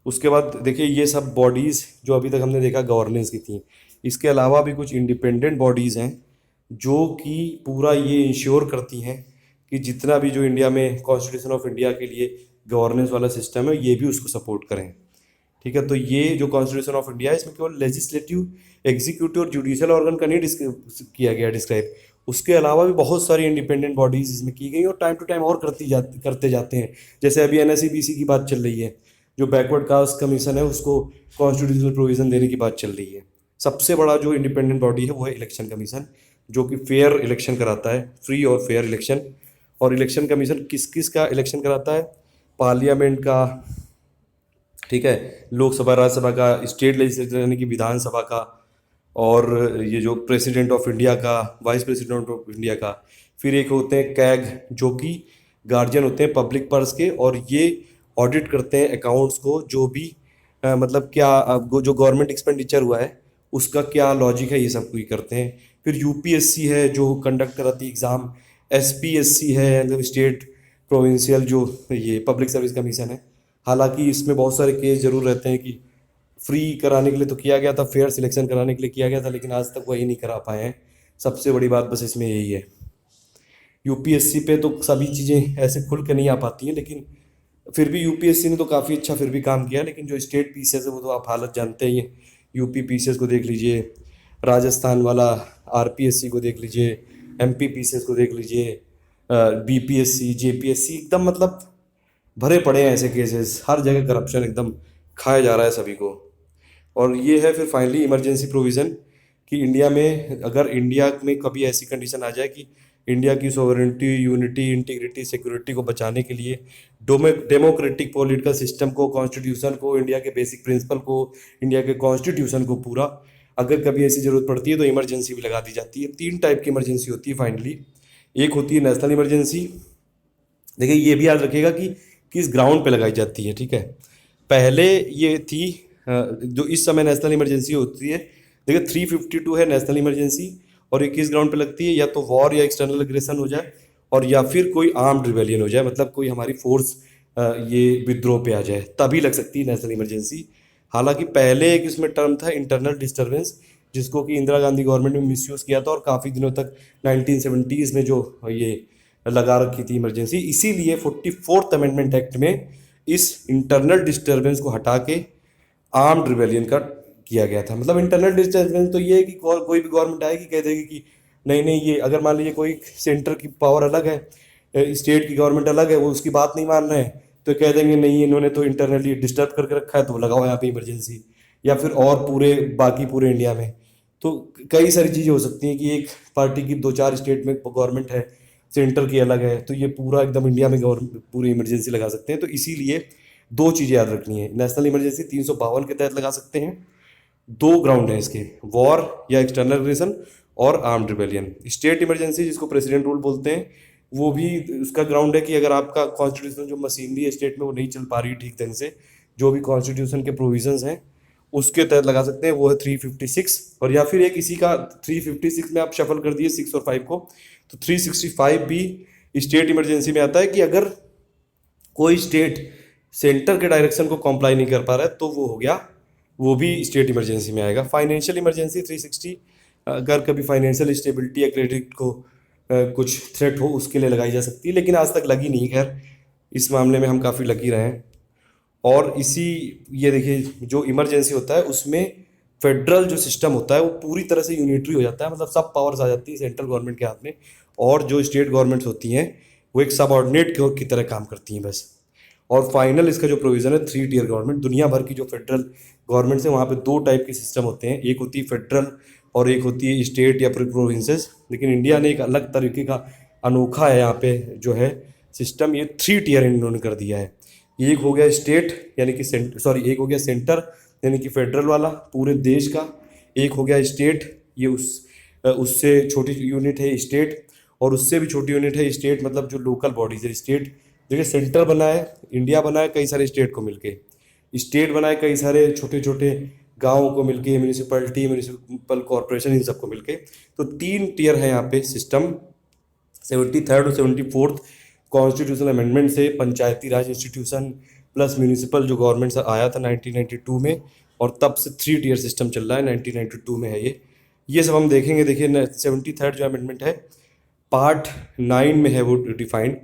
उसके बाद देखिए ये सब बॉडीज़ जो अभी तक हमने देखा गवर्नेंस की थी, इसके अलावा भी कुछ इंडिपेंडेंट बॉडीज़ हैं जो कि पूरा ये इंश्योर करती हैं कि जितना भी जो इंडिया में कॉन्स्टिट्यूशन ऑफ इंडिया के लिए गवर्नेंस वाला सिस्टम है ये भी उसको सपोर्ट करें। ठीक है, तो ये जो कॉन्स्टिट्यूशन ऑफ इंडिया है इसमें केवल लेजिस्लेटिव, एग्जीक्यूटिव और जुडिशियल ऑर्गन का नहीं किया गया डिस्क्राइब, उसके अलावा भी बहुत सारी इंडिपेंडेंट बॉडीज इसमें की गई और टाइम टू टाइम और करते जाते हैं। जैसे अभी एनएसईबीसी की बात चल रही है, जो बैकवर्ड कास्ट कमीशन है उसको कॉन्स्टिट्यूशनल प्रोविजन देने की बात चल रही है। सबसे बड़ा जो इंडिपेंडेंट बॉडी है वो है इलेक्शन कमीशन, जो कि फेयर इलेक्शन कराता है, फ्री और फेयर इलेक्शन। और इलेक्शन कमीशन किस किस का इलेक्शन कराता है? पार्लियामेंट का, ठीक है, लोकसभा राज्यसभा का, स्टेट लेजिस्लेचर यानी कि विधानसभा का, और ये जो प्रेसिडेंट ऑफ इंडिया का, वाइस प्रेसिडेंट ऑफ इंडिया का। फिर एक होते हैं कैग, जो कि गार्जियन होते हैं पब्लिक पर्स के, और ये ऑडिट करते हैं अकाउंट्स को, जो भी मतलब क्या जो गवर्नमेंट एक्सपेंडिचर हुआ है उसका क्या लॉजिक है, ये सब कुछ करते हैं। फिर यूपीएससी है जो कंडक्ट कराती है एग्ज़ाम। एसपीएससी है मतलब स्टेट प्रोविंशियल जो ये पब्लिक सर्विस कमीशन है। हालांकि इसमें बहुत सारे केस जरूर रहते हैं कि फ्री कराने के लिए तो किया गया था, फेयर सिलेक्शन कराने के लिए किया गया था, लेकिन आज तक वही नहीं करा पाए हैं। सबसे बड़ी बात बस इसमें यही है। यूपीएससी पे तो सभी चीज़ें ऐसे खुल के नहीं आ पाती हैं, लेकिन फिर भी यूपीएससी ने तो काफ़ी अच्छा फिर भी काम किया। लेकिन जो स्टेट पीसीएस है वो तो आप हालत जानते ही हैं। यूपी पीसीएस को देख लीजिए, राजस्थान वाला आरपीएससी को देख लीजिए, एमपी पीसीएस को देख लीजिए, बीपीएससी, जेपीएससी, एकदम मतलब भरे पड़े हैं ऐसे केसेस। हर जगह करप्शन एकदम खाया जा रहा है सभी को। और ये है फिर फाइनली इमरजेंसी प्रोविज़न, कि इंडिया में अगर इंडिया में कभी ऐसी कंडीशन आ जाए कि इंडिया की सोवरेनिटी, यूनिटी, इंटीग्रिटी, सिक्योरिटी को बचाने के लिए डेमोक्रेटिक पॉलिटिकल सिस्टम को, कॉन्स्टिट्यूशन को, इंडिया के बेसिक प्रिंसिपल को, इंडिया के कॉन्स्टिट्यूशन को पूरा, अगर कभी ऐसी ज़रूरत पड़ती है तो इमरजेंसी भी लगा दी जाती है। 3 टाइप की इमरजेंसी होती है फाइनली। एक होती है नेशनल इमरजेंसी। देखिए ये भी याद रखिएगा कि किस ग्राउंड पे लगाई जाती है। ठीक है, पहले ये थी जो इस समय नेशनल इमरजेंसी होती है, देखिए 352 है नेशनल इमरजेंसी। और ये किस ग्राउंड पे लगती है? या तो वॉर या एक्सटर्नल एग्रेशन हो जाए, और या फिर कोई आर्म्ड रिवेलियन हो जाए, मतलब कोई हमारी फोर्स ये विद्रोह पे आ जाए, तभी लग सकती है नेशनल इमरजेंसी। हालांकि पहले एक इसमें टर्म था इंटरनल डिस्टर्बेंस, जिसको कि इंदिरा गांधी गवर्नमेंट ने मिसयूज़ किया था, और काफ़ी दिनों तक 1970s में जो ये लगा रखी थी इमरजेंसी। इसीलिए 44th अमेंडमेंट एक्ट में इस इंटरनल डिस्टर्बेंस को हटा के आर्म्ड रिवेलियन का किया गया था। मतलब इंटरनल डिस्टर्बेंस तो ये है कि कोई भी गवर्नमेंट आएगी कह देगी कि नहीं नहीं, ये अगर मान लीजिए कोई सेंटर की पावर अलग है, स्टेट की गवर्नमेंट अलग है, वो उसकी बात नहीं मान रहे हैं, तो कह देंगे नहीं इन्होंने तो इंटरनली डिस्टर्ब करके रखा है तो लगाओ यहाँ पे इमरजेंसी। या फिर और पूरे बाकी पूरे इंडिया में तो कई सारी चीज़ें हो सकती हैं कि एक पार्टी की 2-4 स्टेट में गवर्नमेंट है, सेंटर की अलग है, तो ये पूरा एकदम इंडिया में गवर्नमेंट पूरी इमरजेंसी लगा सकते हैं। तो इसीलिए 2 चीज़ें याद रखनी है। नेशनल इमरजेंसी 352 के तहत लगा सकते हैं। 2 ग्राउंड हैं इसके, वॉर या एक्सटर्नल एग्रेशन और आर्म्ड रिबेलियन। स्टेट इमरजेंसी जिसको प्रेसिडेंट रूल बोलते हैं, वो भी उसका ग्राउंड है कि अगर आपका कॉन्स्टिट्यूशन जो मशीनरी है स्टेट में वो नहीं चल पा रही ठीक ढंग से, जो भी कॉन्स्टिट्यूशन के प्रोविजंस हैं उसके तहत लगा सकते हैं, वो है 356। और या फिर एक इसी का 356 में आप शफल कर दिए 6 और 5 को, तो 365 भी स्टेट इमरजेंसी में आता है कि अगर कोई स्टेट सेंटर के डायरेक्शन को कॉम्प्लाई नहीं कर पा रहा है तो वो हो गया, वो भी स्टेट इमरजेंसी में आएगा। फाइनेंशियल इमरजेंसी 360, अगर कभी फाइनेंशियल स्टेबिलिटी या क्रेडिट को कुछ थ्रेट हो उसके लिए लगाई जा सकती है, लेकिन आज तक लगी नहीं। खैर इस मामले में हम काफ़ी लगी रहे हैं। और इसी ये देखिए जो इमरजेंसी होता है उसमें फेडरल जो सिस्टम होता है वो पूरी तरह से यूनिटरी हो जाता है, मतलब सब पावर्स आ जाती है सेंट्रल गवर्नमेंट के हाथ में, और जो स्टेट गवर्नमेंट्स होती हैं वो एक सबऑर्डिनेट की तरह काम करती हैं बस। और फाइनल इसका जो प्रोविज़न है 3 टियर गवर्नमेंट। दुनिया भर की जो फेडरल गवर्नमेंट्स है वहाँ पे 2 टाइप के सिस्टम होते हैं, एक होती है फेडरल और एक होती है स्टेट या प्रोविंसेस। लेकिन इंडिया ने एक अलग तरीके का अनोखा है यहाँ पे जो है सिस्टम, ये 3 टियर इन्होंने कर दिया है। एक हो गया स्टेट यानी कि एक हो गया सेंटर यानी कि फेडरल वाला पूरे देश का, एक हो गया स्टेट, ये उससे छोटी यूनिट है स्टेट, और उससे भी छोटी यूनिट है स्टेट मतलब जो लोकल बॉडीज है स्टेट। देखिए सेंटर बना है, इंडिया बना है कई सारे स्टेट को मिलके, स्टेट बनाए कई सारे छोटे छोटे गाँवों को मिलके, म्यूनिसिपल कॉरपोरेशन इन सबको मिलके। तो 3 टियर है यहाँ पे सिस्टम। 73rd और 74th कॉन्स्टिट्यूशनल अमेंडमेंट से पंचायती राज इंस्टीट्यूशन प्लस म्यूनिसिपल जो गवर्नमेंट से आया था 1992 में, और तब से 3 टियर सिस्टम चल रहा है, 1992 में है ये सब हम देखेंगे। देखिए 73rd जो अमेंडमेंट है पार्ट 9 में है वो डिफाइंड,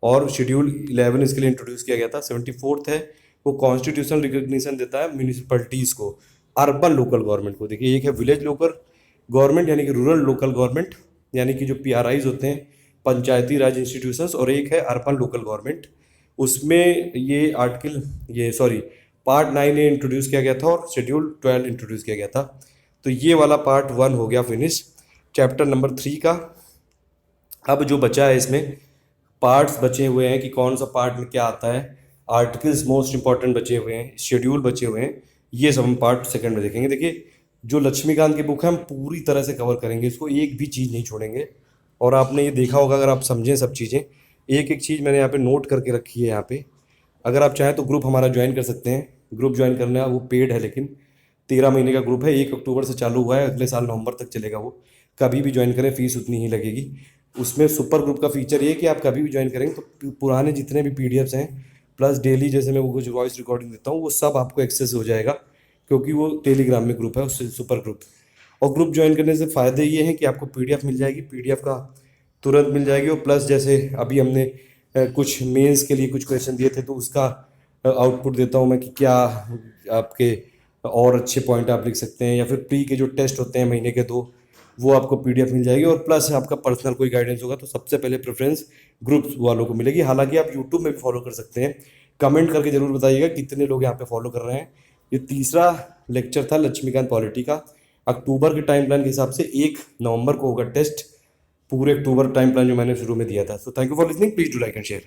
और शेड्यूल 11 इसके लिए इंट्रोड्यूस किया गया था। 74th है वो कॉन्स्टिट्यूशनल रिकॉग्निशन देता है म्यूनिसिपलिटीज़ को, अर्बन लोकल गवर्नमेंट को। देखिए एक है विलेज लोकल गवर्नमेंट यानी कि रूरल लोकल गवर्नमेंट, यानी कि जो PRIs होते हैं पंचायती राज इंस्टीट्यूशंस, और एक है अर्बन लोकल गवर्नमेंट। उसमें ये पार्ट 9 ए इंट्रोड्यूस किया गया था और शेड्यूल 12 इंट्रोड्यूस किया गया था। तो ये वाला पार्ट 1 हो गया फिनिश चैप्टर नंबर 3 का। अब जो बचा है इसमें पार्ट्स बचे हुए हैं कि कौन सा पार्ट में क्या आता है, आर्टिकल्स मोस्ट इंपॉर्टेंट बचे हुए हैं, शेड्यूल बचे हुए हैं, ये सब हम पार्ट सेकंड में देखेंगे। देखिए जो लक्ष्मीकांत की बुक है हम पूरी तरह से कवर करेंगे इसको, एक भी चीज़ नहीं छोड़ेंगे। और आपने ये देखा होगा, अगर आप समझें सब चीज़ें, एक एक चीज़ मैंने यहाँ पे नोट करके रखी है यहाँ पे। अगर आप चाहें तो ग्रुप हमारा ज्वाइन कर सकते हैं। ग्रुप ज्वाइन करना वो पेड है, लेकिन 13 महीने का ग्रुप है, 1 अक्टूबर से चालू हुआ है, अगले साल नवंबर तक चलेगा वो। कभी भी ज्वाइन करें, फीस उतनी ही लगेगी। उसमें सुपर ग्रुप का फीचर ये है कि आप कभी भी ज्वाइन करेंगे तो पुराने जितने भी PDFs हैं प्लस डेली जैसे मैं वो कुछ वॉइस रिकॉर्डिंग देता हूँ वो सब आपको एक्सेस हो जाएगा, क्योंकि वो टेलीग्राम में ग्रुप है, उससे सुपर ग्रुप। और ग्रुप ज्वाइन करने से फ़ायदे ये हैं कि आपको PDF मिल जाएगी, PDF का तुरंत मिल जाएगी। और प्लस जैसे अभी हमने कुछ मेंस के लिए कुछ क्वेश्चन दिए थे तो उसका आउटपुट देता हूँ मैं कि क्या आपके और अच्छे पॉइंट आप लिख सकते हैं, या फिर प्री के जो टेस्ट होते हैं महीने के 2 वो आपको PDF मिल जाएगी। और प्लस आपका पर्सनल कोई गाइडेंस होगा तो सबसे पहले प्रेफरेंस ग्रुप वालों को मिलेगी। हालांकि आप यूट्यूब में भी फॉलो कर सकते हैं। कमेंट करके ज़रूर बताइएगा कितने लोग यहाँ पे फॉलो कर रहे हैं। ये तीसरा लेक्चर था लक्ष्मीकांत पॉलिटी का। अक्टूबर के टाइम प्लान के हिसाब से 1 नवंबर को होगा टेस्ट, पूरे अक्टूबर टाइम प्लान जो मैंने शुरू में दिया था। So thank you for listening, please do like and share.